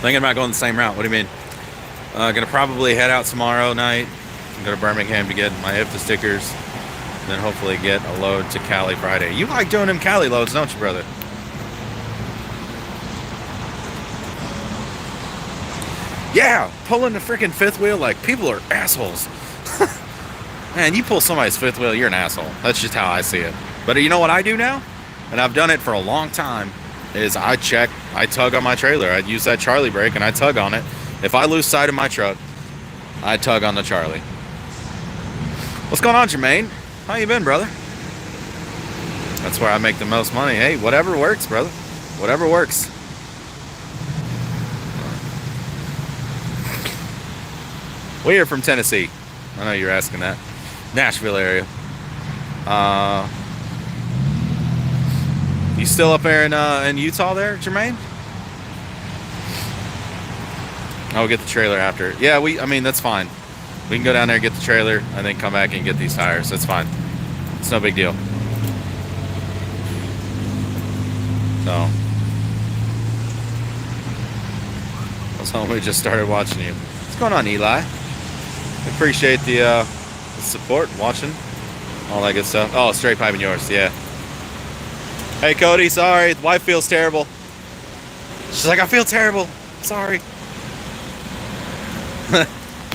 Thinking about going the same route. What do you mean? Gonna probably head out tomorrow night. Go to Birmingham to get my IFTA stickers. Then hopefully get a load to Cali Friday. You like doing them Cali loads, don't you, brother? Yeah, pulling the freaking fifth wheel like people are assholes. Man, you pull somebody's fifth wheel, you're an asshole. That's just how I see it. But you know what I do now? And I've done it for a long time, is I tug on my trailer. I use that Charlie brake and I tug on it. If I lose sight of my truck, I tug on the Charlie. What's going on, Jermaine? How you been, brother? That's where I make the most money. Hey, whatever works, brother. Whatever works. We're from Tennessee. I know you're asking that. Nashville area. You still up there in Utah there, Jermaine? I'll get the trailer after. Yeah, I mean, that's fine. We can go down there, get the trailer, and then come back and get these tires. That's fine. It's no big deal. So. That's when we just started watching you. What's going on, Eli? Appreciate the support, watching, all that good stuff. Oh, straight piping yours, yeah. Hey, Cody, sorry. The wife feels terrible. She's like, I feel terrible. Sorry.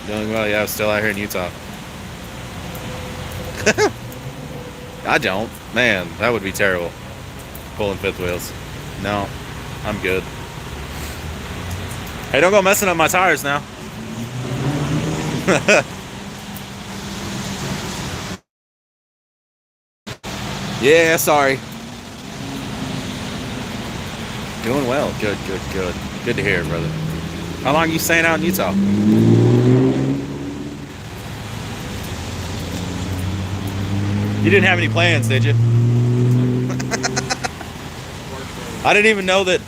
Doing well, yeah, I'm still out here in Utah. I don't. Man, that would be terrible. Pulling fifth wheels. No, I'm good. Hey, don't go messing up my tires now. Yeah, sorry. Doing well. Good. Good to hear, brother. How long are you staying out in Utah? You didn't have any plans, did you? I didn't even know that.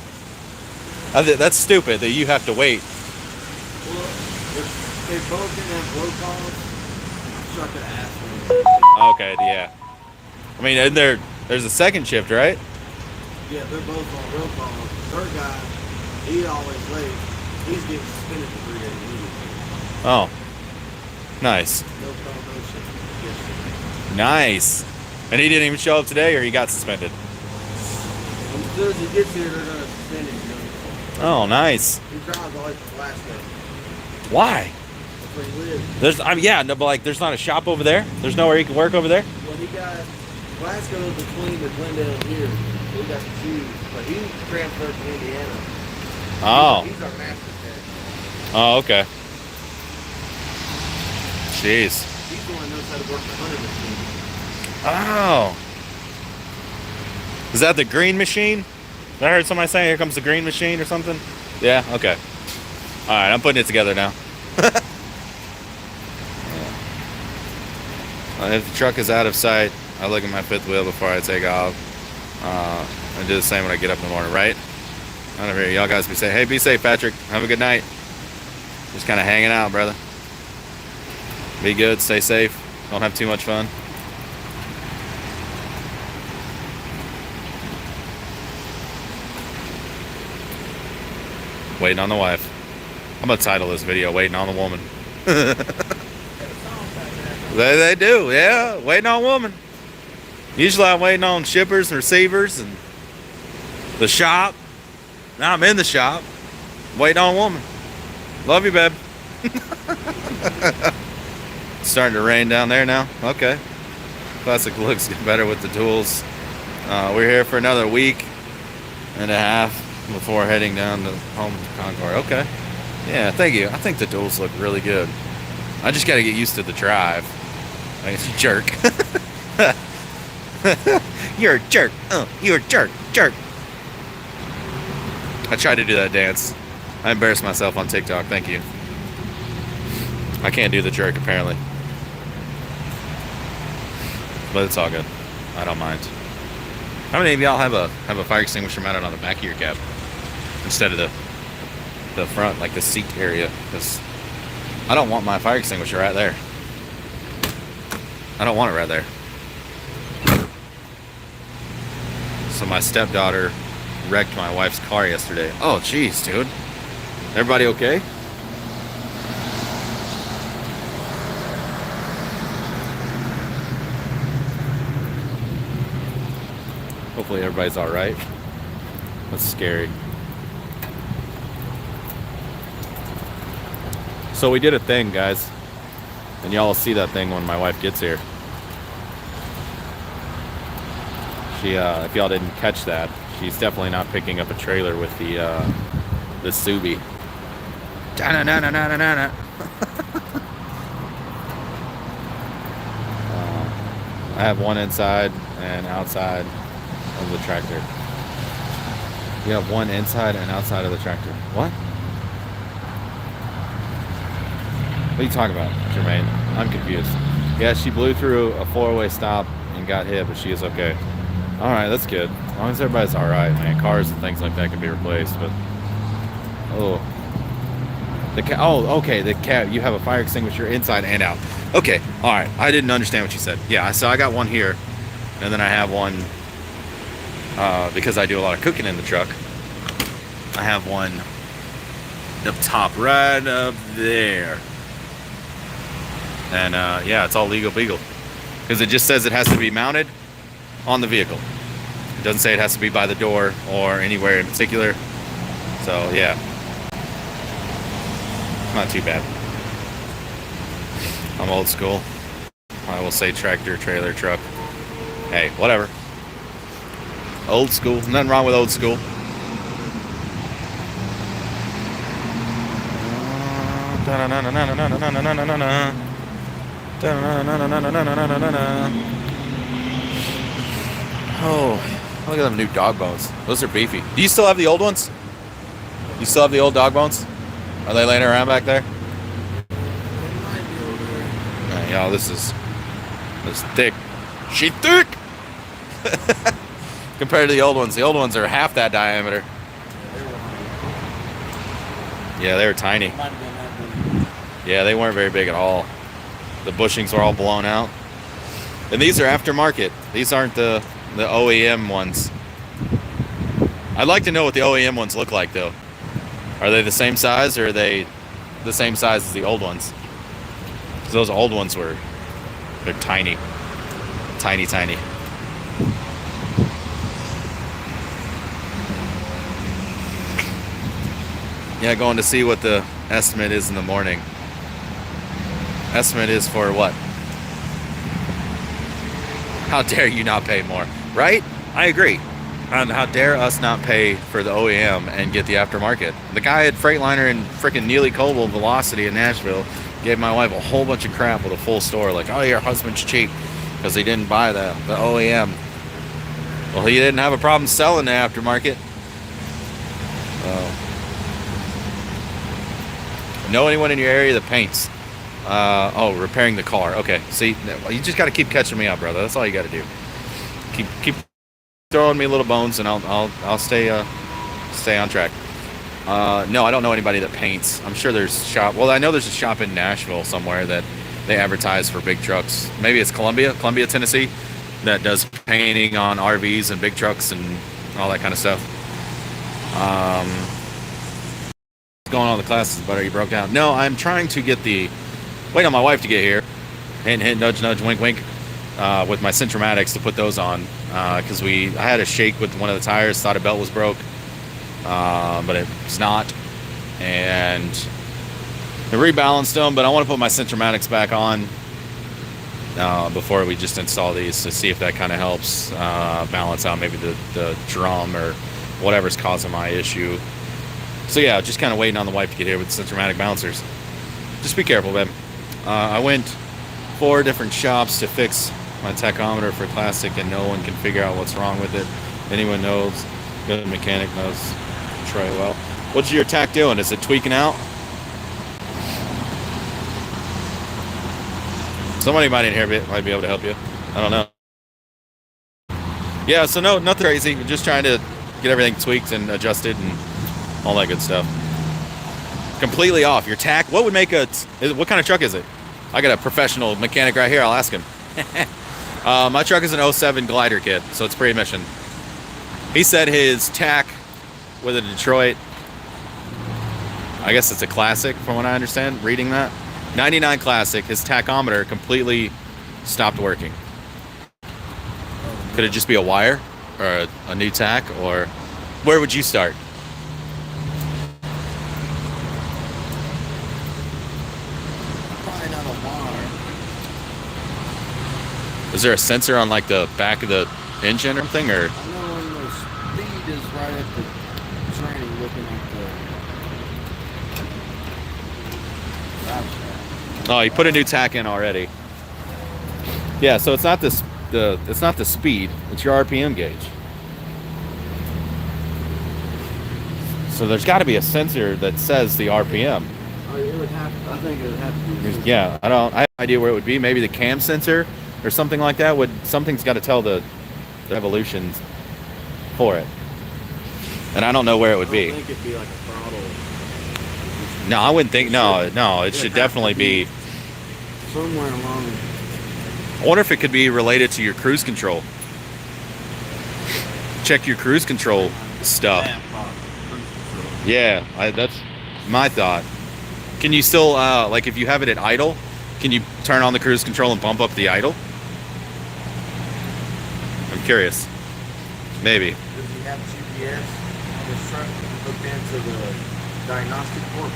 That's stupid that you have to wait. Well, if they both didn't have blow calls, so I could ask them. Okay, yeah. I mean, and there's a second shift, right? Yeah, they're both on roll calls. The third guy, he's always late. He's getting suspended for 3 days immediately. Oh. Nice. No call, no shit. Nice. And he didn't even show up today, or he got suspended? As soon as he gets here, they're going to suspend him. Oh, nice. He drives all the way from Glasgow. Why? That's where he lives. There's, yeah, no, but like, there's not a shop over there? There's nowhere he can work over there? Well, he got Glasgow between the Glendale and here. So he got to choose. But he transferred to Indiana. Oh. He's our master tech. Oh, okay. Jeez. He's the one who knows how to work the hunter machine. Oh. Is that the green machine? I heard somebody saying, here comes the green machine or something. Yeah, okay. All right, I'm putting it together now. If the truck is out of sight, I look at my fifth wheel before I take off. I do the same when I get up in the morning, right? I don't know, y'all guys be saying, hey, be safe, Patrick. Have a good night. Just kind of hanging out, brother. Be good, stay safe. Don't have too much fun. Waiting on the wife. I'm gonna title this video, Waiting on the Woman. They do, yeah. Waiting on a woman. Usually I'm waiting on shippers and receivers and the shop. Now I'm in the shop. Waiting on a woman. Love you, babe. It's starting to rain down there now. Okay. Classic looks get better with the tools. We're here for another week and a half before heading down to home to Concord. Okay. Yeah, thank you. I think the tools look really good. I just got to get used to the drive. I guess you jerk. You're a jerk. You're a jerk. Jerk. I tried to do that dance. I embarrassed myself on TikTok. Thank you. I can't do the jerk apparently. But it's all good. I don't mind. How many of y'all have a fire extinguisher mounted on the back of your cab instead of the front, like the seat area? Because I don't want my fire extinguisher right there. I don't want it right there. So my stepdaughter wrecked my wife's car yesterday. Oh, jeez, dude. Everybody okay? Hopefully everybody's all right. That's scary. So we did a thing, guys. And y'all will see that thing when my wife gets here. She, if y'all didn't catch that, she's definitely not picking up a trailer with the Subi. Da-na-na-na-na-na-na. I have one inside and outside of the tractor. You have one inside and outside of the tractor. What? What are you talking about, Jermaine? I'm confused. Yeah, she blew through a four-way stop and got hit, but she is okay. All right, that's good. As long as everybody's all right, man. Cars and things like that can be replaced, but oh, okay. The cab. You have a fire extinguisher inside and out. Okay, all right. I didn't understand what you said. Yeah, so I got one here, and then I have one because I do a lot of cooking in the truck. I have one up top, right up there. And yeah, it's all legal beagle because it just says it has to be mounted on the vehicle. It doesn't say it has to be by the door or anywhere in particular. So yeah, not too bad. I'm old school. I will say tractor, trailer, truck. Hey, whatever. Old school. Nothing wrong with old school. Oh, look at them new dog bones. Those are beefy. Do you still have the old ones? You still have the old dog bones? Are they laying around back there? Y'all, this is thick. She thick! Compared to the old ones. The old ones are half that diameter. Yeah, they were tiny. Yeah, they weren't very big at all. The bushings were all blown out. And these are aftermarket. These aren't the OEM ones. I'd like to know what the OEM ones look like, though. Are they the same size, or are they the same size as the old ones? Because those old ones they're tiny. Tiny, tiny. Yeah, going to see what the estimate is in the morning. Estimate is for what? How dare you not pay more, right? I agree. And how dare us not pay for the OEM and get the aftermarket? The guy at Freightliner in frickin' Neely Coble Velocity in Nashville gave my wife a whole bunch of crap with a full store, like, oh, your husband's cheap because he didn't buy the OEM. Well, he didn't have a problem selling the aftermarket. Know anyone in your area that paints? Repairing the car. Okay, see, you just got to keep catching me up, brother. That's all you got to do. Keep throwing me little bones, and I'll stay on track. No, I don't know anybody that paints. I'm sure there's shop. Well, I know there's a shop in Nashville somewhere that they advertise for big trucks. Maybe it's Columbia, Tennessee, that does painting on RVs and big trucks and all that kind of stuff. What's going on with the classes, buddy? You broke down. No, I'm trying to get wait on my wife to get here. Hint, hint, nudge, nudge, wink, wink. With my Centromatics to put those on, because I had a shake with one of the tires, thought a belt was broke, but it's not, and I rebalanced them. But I want to put my Centromatics back on before we just install these, to see if that kind of helps balance out maybe the drum or whatever's causing my issue. So yeah, just kind of waiting on the wife to get here with the Centromatic balancers. Just be careful, babe. I went 4 different shops to fix my tachometer for classic, and no one can figure out what's wrong with it. Anyone knows, good mechanic knows, try it well. What's your tach doing? Is it tweaking out? Somebody might in here might be able to help you. I don't know. Yeah, so no, nothing crazy. We're just trying to get everything tweaked and adjusted and all that good stuff. Completely off. Your tach, what would make what kind of truck is it? I got a professional mechanic right here. I'll ask him. My truck is an 07 glider kit, so it's pre-emission. He said his tach with a Detroit, I guess it's a classic from what I understand, reading that. 99 classic, his tachometer completely stopped working. Could it just be a wire or a new tach, or where would you start? Probably not a wire. Is there a sensor on like the back of the engine or something, or? I know when the speed is right at the training, looking at the. Oh, you put a new tach in already. Yeah, so it's not it's not the speed, it's your RPM gauge. So there's got to be a sensor that says the RPM. Oh, it would have. I think it would have to be. Yeah, I have no idea where it would be. Maybe the cam sensor or something like that. Something's got to tell the evolutions for it. And I don't know where it would be. I think it'd be like a throttle. No, I wouldn't think. No, it should definitely be somewhere along. I wonder if it could be related to your cruise control. Check your cruise control stuff. Yeah, that's my thought. Can you still, like if you have it at idle, can you turn on the cruise control and bump up the idle? I'm curious. Maybe. Does he have GPS on his truck hooked into the diagnostic port?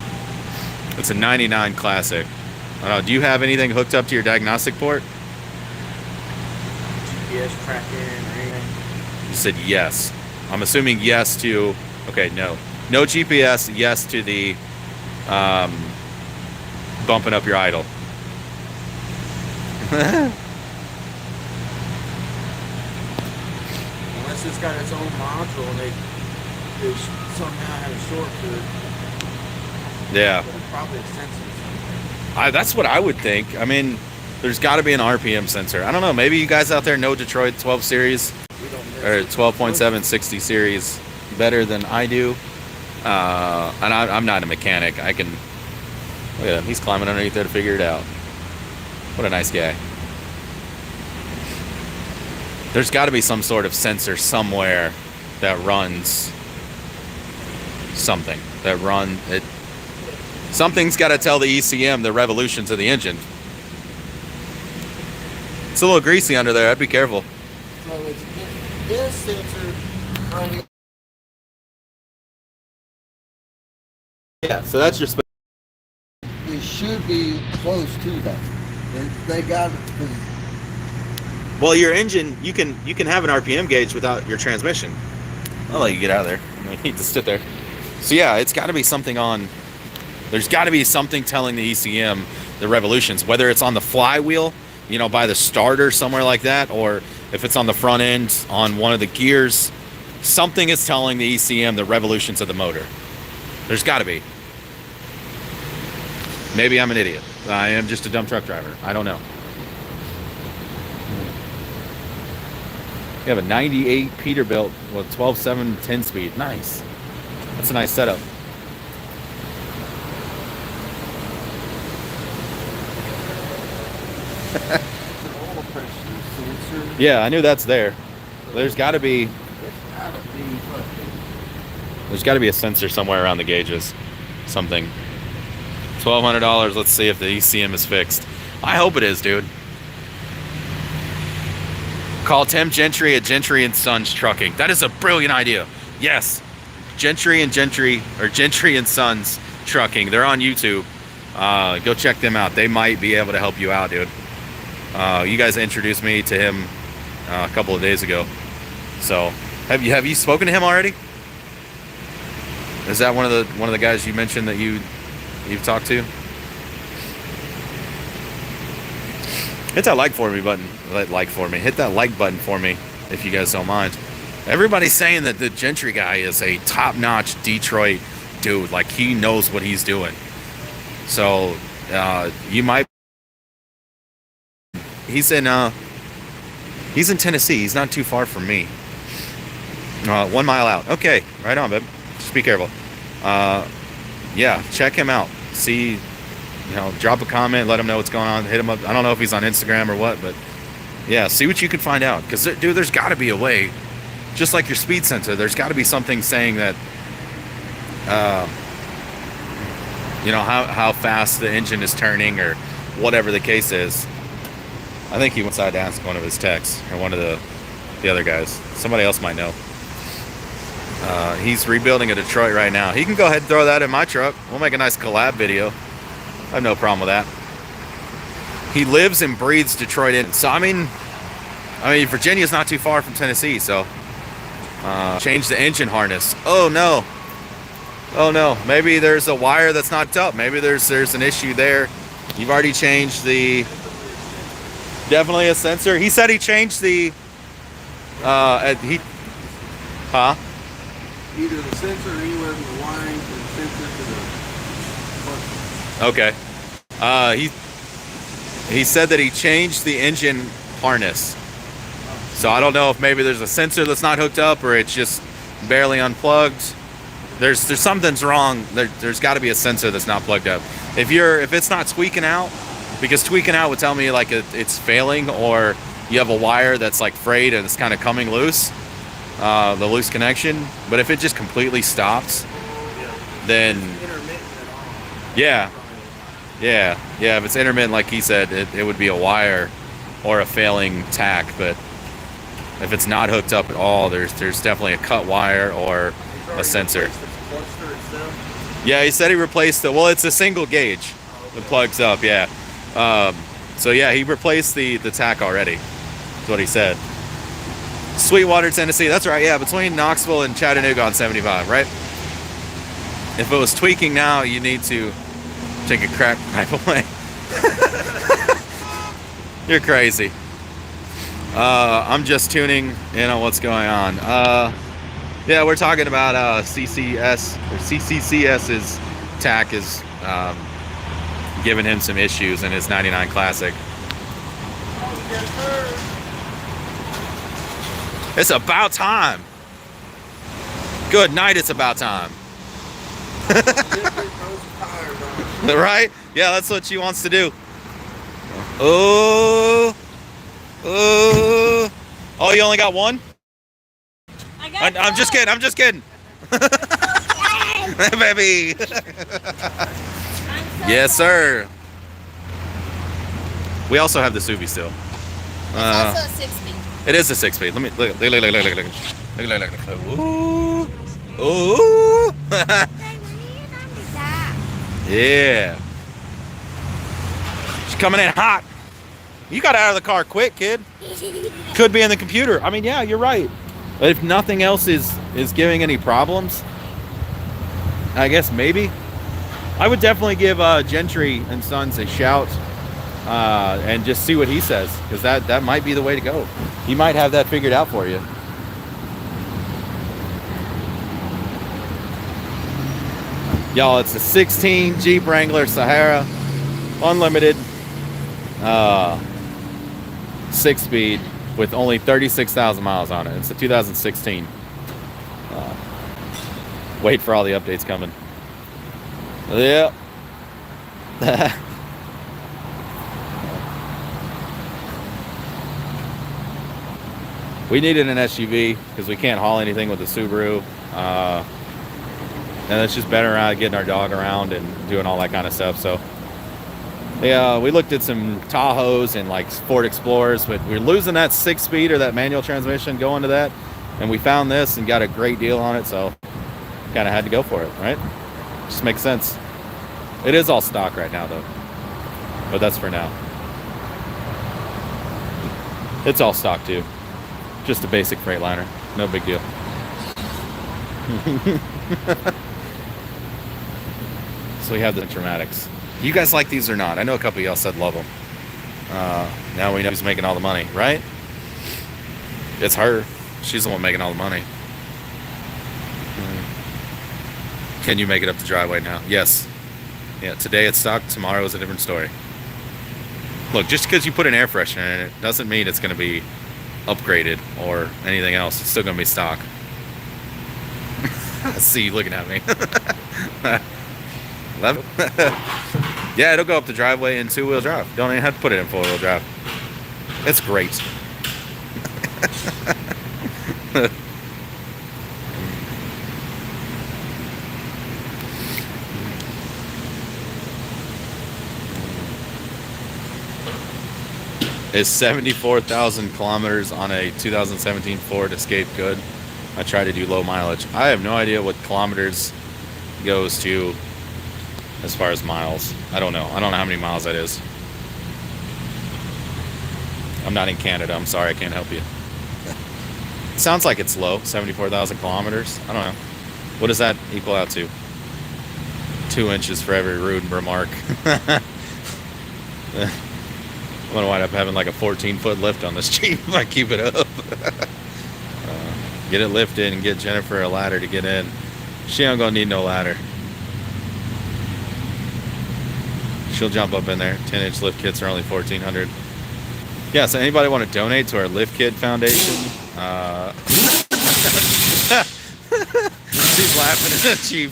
It's a 99 Classic. Do you have anything hooked up to your diagnostic port? GPS tracking or anything? You said yes. I'm assuming yes to, okay, no. No GPS, yes to the bumping up your idle. Unless it's got its own module and they somehow have a shortcut. Yeah. Probably a sensor. That's what I would think. I mean, there's got to be an RPM sensor. I don't know. Maybe you guys out there know Detroit 12 series or 12.7 60 series better than I do. And I'm not a mechanic. I can look at him. He's climbing underneath there to figure it out. What a nice guy. There's got to be some sort of sensor somewhere that runs something. Something's got to tell the ECM the revolutions of the engine. It's a little greasy under there. I'd be careful. So it's this sensor right here. Yeah, so that's your It should be close to that. They got it. Well, your engine, you can have an RPM gauge without your transmission. I'll let you get out of there. I need to sit there. So yeah, it's got to be something on. There's got to be something telling the ECM the revolutions, whether it's on the flywheel, by the starter somewhere like that, or if it's on the front end, on one of the gears, something is telling the ECM the revolutions of the motor. There's got to be. Maybe I'm an idiot. I am just a dumb truck driver. I don't know. You have a 98 Peterbilt with 12.7 10-speed. Nice. That's a nice setup. Yeah, I knew that's there. There's got to be. There's got to be a sensor somewhere around the gauges. Something. $1,200. Let's see if the ECM is fixed. I hope it is, dude. Call Tim Gentry at Gentry and Sons Trucking. That is a brilliant idea. Yes. Gentry and Sons Trucking. They're on YouTube. Go check them out. They might be able to help you out, dude. You guys introduced me to him a couple of days ago. So, have you spoken to him already? Is that one of the guys you mentioned that you've talked to? Hit that like for me button. Hit that like button for me if you guys don't mind. Everybody's saying that the Gentry guy is a top-notch Detroit dude. Like, he knows what he's doing. So you might. He's in Tennessee. He's not too far from me. 1 mile out. Okay, right on, babe. Just be careful. Yeah, check him out. See. Drop a comment, let him know what's going on, hit him up. I don't know if he's on Instagram or what, but yeah, see what you can find out. Because, dude, there's got to be a way, just like your speed sensor, there's got to be something saying that, how fast the engine is turning or whatever the case is. I think he went inside to ask one of his techs or one of the other guys. Somebody else might know. He's rebuilding a Detroit right now. He can go ahead and throw that in my truck. We'll make a nice collab video. I have no problem with that. He lives and breathes Detroit in. So I mean, Virginia's not too far from Tennessee. So change the engine harness. Oh no. Maybe there's a wire that's not up. Maybe there's an issue there. You've already changed the. Definitely a sensor. He said he changed the. Either the sensor or anywhere from the wiring to the sensor to the. Okay. He said that he changed the engine harness. So I don't know if maybe there's a sensor that's not hooked up or it's just barely unplugged. There's something's wrong. There's got to be a sensor that's not plugged up. If it's not tweaking out, because tweaking out would tell me like it's failing or you have a wire that's like frayed and it's kind of coming loose, the loose connection. But if it just completely stops, then yeah. If it's intermittent, like he said, it would be a wire or a failing tack. But if it's not hooked up at all, there's definitely a cut wire or a sensor. Yeah, he said he replaced it. Well, it's a single gauge that plugs up. Yeah. So yeah, he replaced the tack already. That's what he said. Sweetwater, Tennessee. That's right. Yeah, between Knoxville and Chattanooga on 75, right? If it was tweaking now, you need to take a crack pipe away. You're crazy. I'm just tuning in on what's going on. Yeah, we're talking about CCS or CCCS's tack is giving him some issues in his 99 Classic. It's about time. Good night, it's about time. Right? Yeah, that's what she wants to do. Oh, you only got one? I'm just kidding. Baby. Yes, sir. We also have the Subi still. It's also a 6-speed. It is a 6-speed. Let me look. Ooh. Yeah. She's coming in hot. You got out of the car quick, kid. Could be in the computer. I mean, yeah, you're right. But if nothing else is giving any problems, I guess maybe. I would definitely give Gentry and Sons a shout and just see what he says, because that might be the way to go. He might have that figured out for you. Y'all, it's a 16 Jeep Wrangler Sahara, unlimited, 6-speed with only 36,000 miles on it. It's a 2016. Wait for all the updates coming. Yep. We needed an SUV because we can't haul anything with the Subaru. And it's just better getting our dog around and doing all that kind of stuff. So yeah, we looked at some Tahoes and like Ford Explorers, but we're losing that 6-speed or that manual transmission going to that. And we found this and got a great deal on it, so kind of had to go for it, right? Just makes sense. It is all stock right now though, but that's for now. It's all stock too. Just a basic Freightliner, no big deal. So we have the Dramatics. You guys like these or not? I know a couple of y'all said love them. Now we know who's making all the money, right? It's her. She's the one making all the money. Can you make it up the driveway now? Yes. Yeah, today it's stock, tomorrow is a different story. Look, just because you put an air freshener in it doesn't mean it's going to be upgraded or anything else. It's still going to be stock. I see you looking at me. Yeah, it'll go up the driveway in 2-wheel drive. Don't even have to put it in 4-wheel drive. It's great. Is 74,000 kilometers on a 2017 Ford Escape good? I try to do low mileage. I have no idea what kilometers goes to as far as miles. I don't know. I don't know how many miles that is. I'm not in Canada. I'm sorry. I can't help you. It sounds like it's low. 74,000 kilometers. I don't know. What does that equal out to? 2 inches for every rude remark. I'm gonna wind up having like a 14-foot lift on this Jeep if I keep it up. Get it lifted and get Jennifer a ladder to get in. She ain't gonna need no ladder. She'll jump up in there. 10-inch lift kits are only $1,400. Yeah, so anybody want to donate to our Lift Kit Foundation? She's laughing at the Jeep.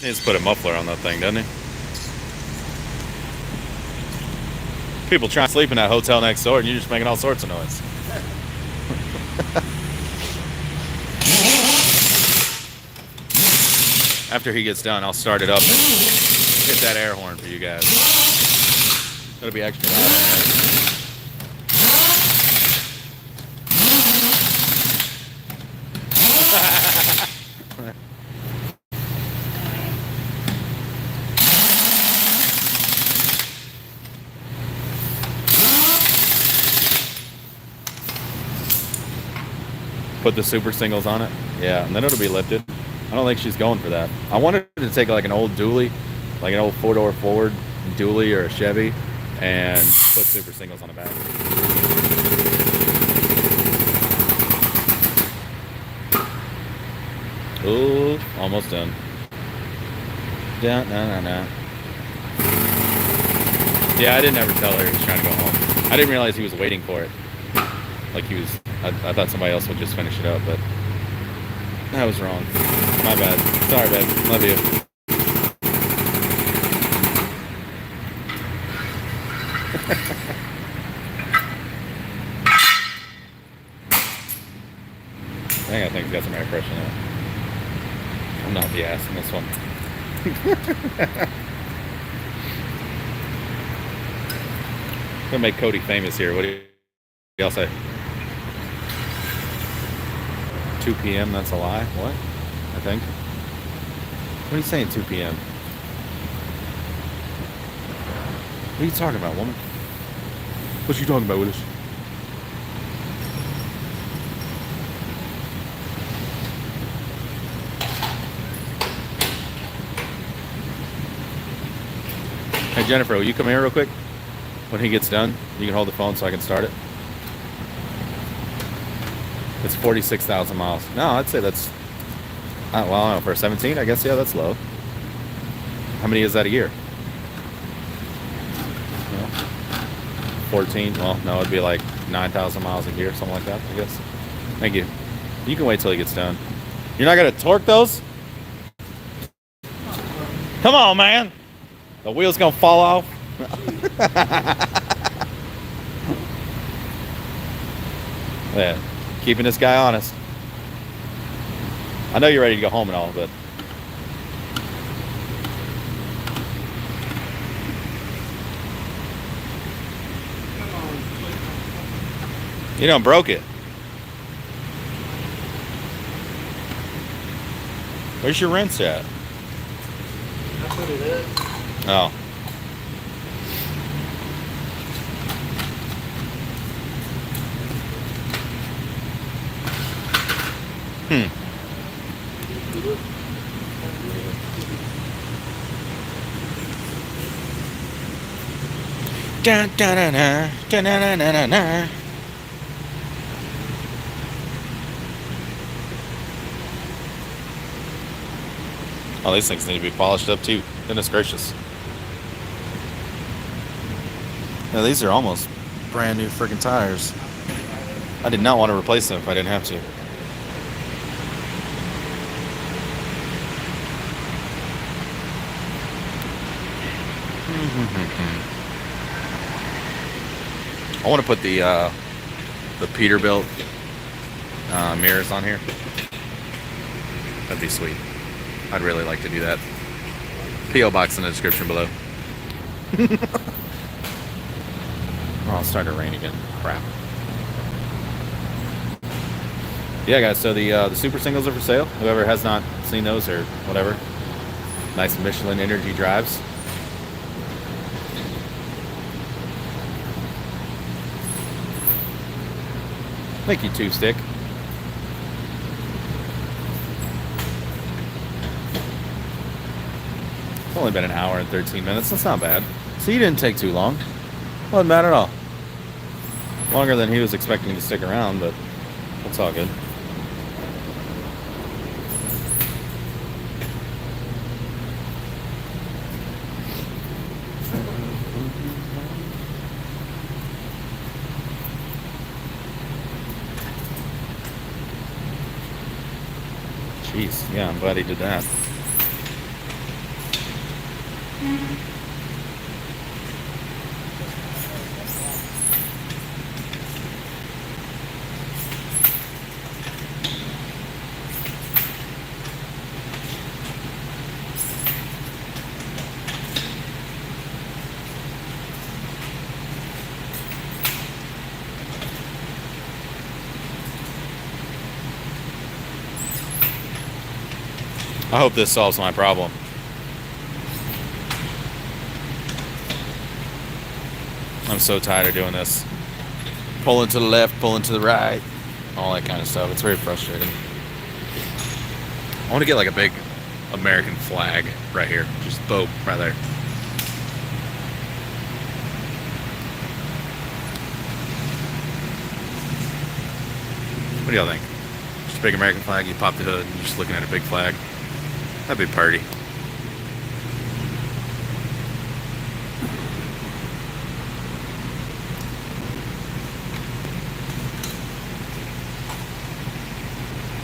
He just put a muffler on that thing, doesn't he? People try to sleep in that hotel next door and you're just making all sorts of noise. After he gets done, I'll start it up and hit that air horn for you guys. It'll be extra loud in there. Put the super singles on it. Yeah, and then it'll be lifted. I don't think she's going for that. I wanted to take like an old dually, like an old 4-door Ford dually or a Chevy, and put super singles on the back. Ooh, almost done. No. Yeah, I didn't ever tell her he was trying to go home. I didn't realize he was waiting for it. Like he was, I thought somebody else would just finish it up, but I was wrong. My bad. Sorry, babe. Love you. I think it's got some air pressure in it. I'm not the ass in this one. Gonna make Cody famous here. What do y'all say? 2 p.m. That's a lie. What? I think. are you saying, 2 p.m.? What are you talking about, woman? What you talking about, Willis? Hey, Jennifer, will you come here real quick? When he gets done, you can hold the phone so I can start it. It's 46,000 miles. No, I'd say that's... well, I don't know, for a 17, I guess, yeah, that's low. How many is that a year? 14, well, no, it'd be like 9,000 miles a year, something like that, I guess. Thank you. You can wait till he gets done. You're not going to torque those? Come on, man. The wheel's going to fall off. Yeah, keeping this guy honest. I know you're ready to go home and all, but... You done broke it. Where's your wrench at? I put it in. Oh. Da da da da da da da da da. Oh, these things need to be polished up too. Goodness gracious. Yeah, these are almost brand new freaking tires. I did not want to replace them if I didn't have to. I want to put the Peterbilt mirrors on here. That'd be sweet. I'd really like to do that. P.O. box in the description below. Oh, it's starting to rain again. Crap. Yeah, guys. So the super singles are for sale. Whoever has not seen those or whatever. Nice Michelin Energy drives. Thank you, Two Stick. It's only been an hour and 13 minutes. That's not bad. So you didn't take too long. Wasn't bad at all. Longer than he was expecting to stick around, but it's all good. Jeez, yeah, I'm glad he did that. I hope this solves my problem. I'm so tired of doing this. Pulling to the left, pulling to the right, all that kind of stuff. It's very frustrating. I want to get like a big American flag right here. Just boom, right there. What do y'all think? Just a big American flag, you pop the hood, and you're just looking at a big flag. That'd be party.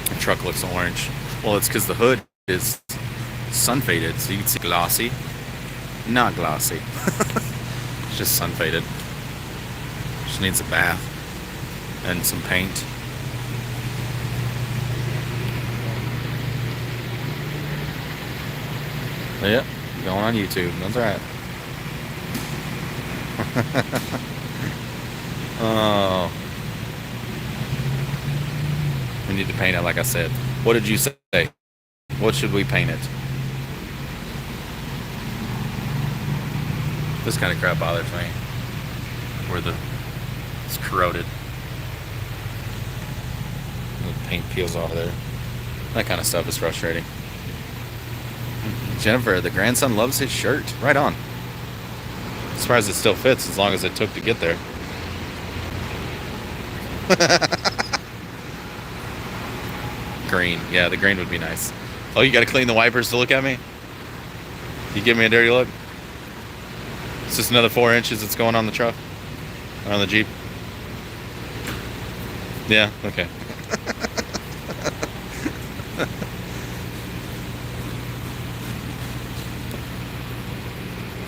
The truck looks orange. Well, it's because the hood is sun faded, so you can see glossy. Not glossy. It's just sun faded. Just needs a bath and some paint. Yep, going on YouTube. That's right. Oh. We need to paint it like I said. What did you say? What should we paint it? This kind of crap bothers me. Where it's corroded. The paint peels off there. That kind of stuff is frustrating. Jennifer, the grandson loves his shirt. Right on. Surprised it still fits as long as it took to get there. Green. Yeah, the green would be nice. Oh, you got to clean the wipers to look at me? You give me a dirty look? It's just another 4 inches that's going on the truck? Or on the Jeep? Yeah, okay.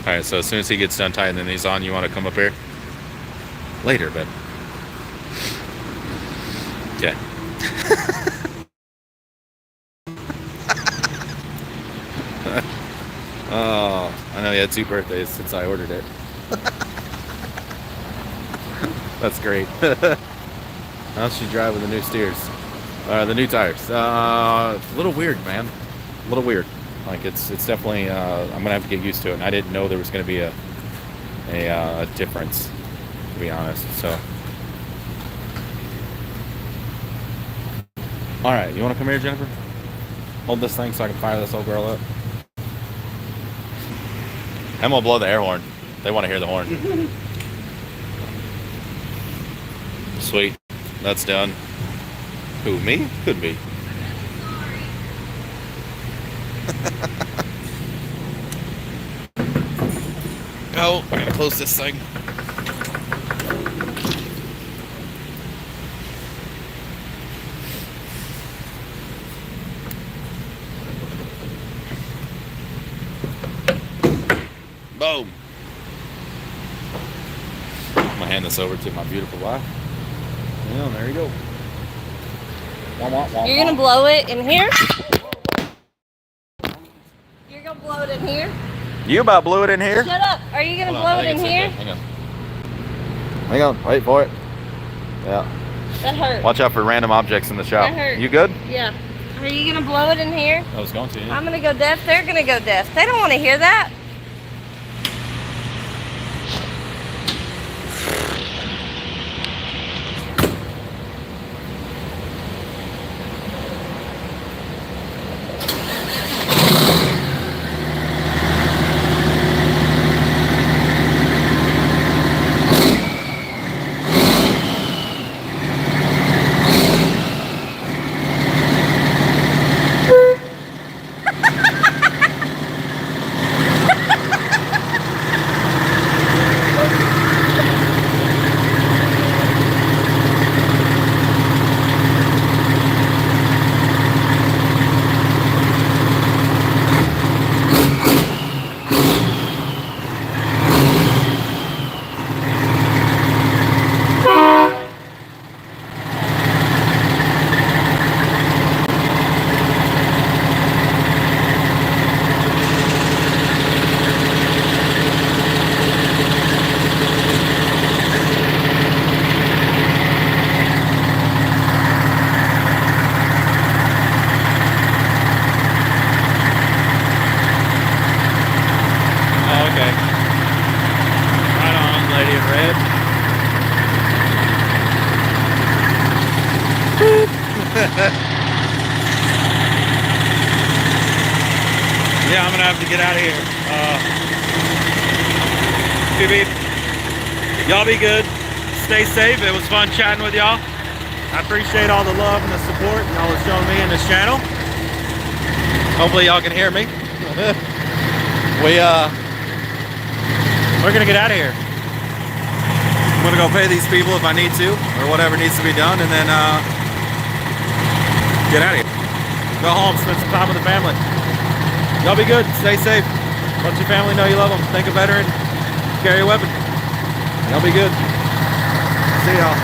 Alright, so as soon as he gets done tightening these on, you want to come up here? Later, but... Okay. Oh, I know you had 2 birthdays since I ordered it. That's great. How's she drive with the new steers? The new tires. A little weird, man. A little weird. Like it's definitely. I'm gonna have to get used to it. And I didn't know there was gonna be a difference, to be honest. So. All right, you want to come here, Jennifer? Hold this thing so I can fire this old girl up. I'm gonna blow the air horn. They want to hear the horn. Sweet. That's done. Who, me? Could be. Oh, I gotta close this thing. Boom. I'm gonna hand this over to my beautiful wife. Yeah, there you go. You're gonna blow it in here? You're gonna blow it in here? You about blew it in here? Shut up. Are you gonna blow it in here? Hang on. Hang on. Wait for it. Yeah. That hurt. Watch out for random objects in the shop. That hurt. You good? Yeah. Are you gonna blow it in here? I was going to. Yeah. I'm gonna go deaf. They're gonna go deaf. They don't want to hear that. Yeah, I'm gonna have to get out of here. Beep, beep. Y'all be good. Stay safe. It was fun chatting with y'all. I appreciate all the love and the support y'all have shown me in this channel. Hopefully y'all can hear me. We're gonna get out of here. I'm gonna go pay these people if I need to, or whatever needs to be done, and then get out of here. Go home, spend some time with the family. Y'all be good, stay safe. Let your family know you love them. Think a veteran, carry a weapon. Y'all be good. See y'all.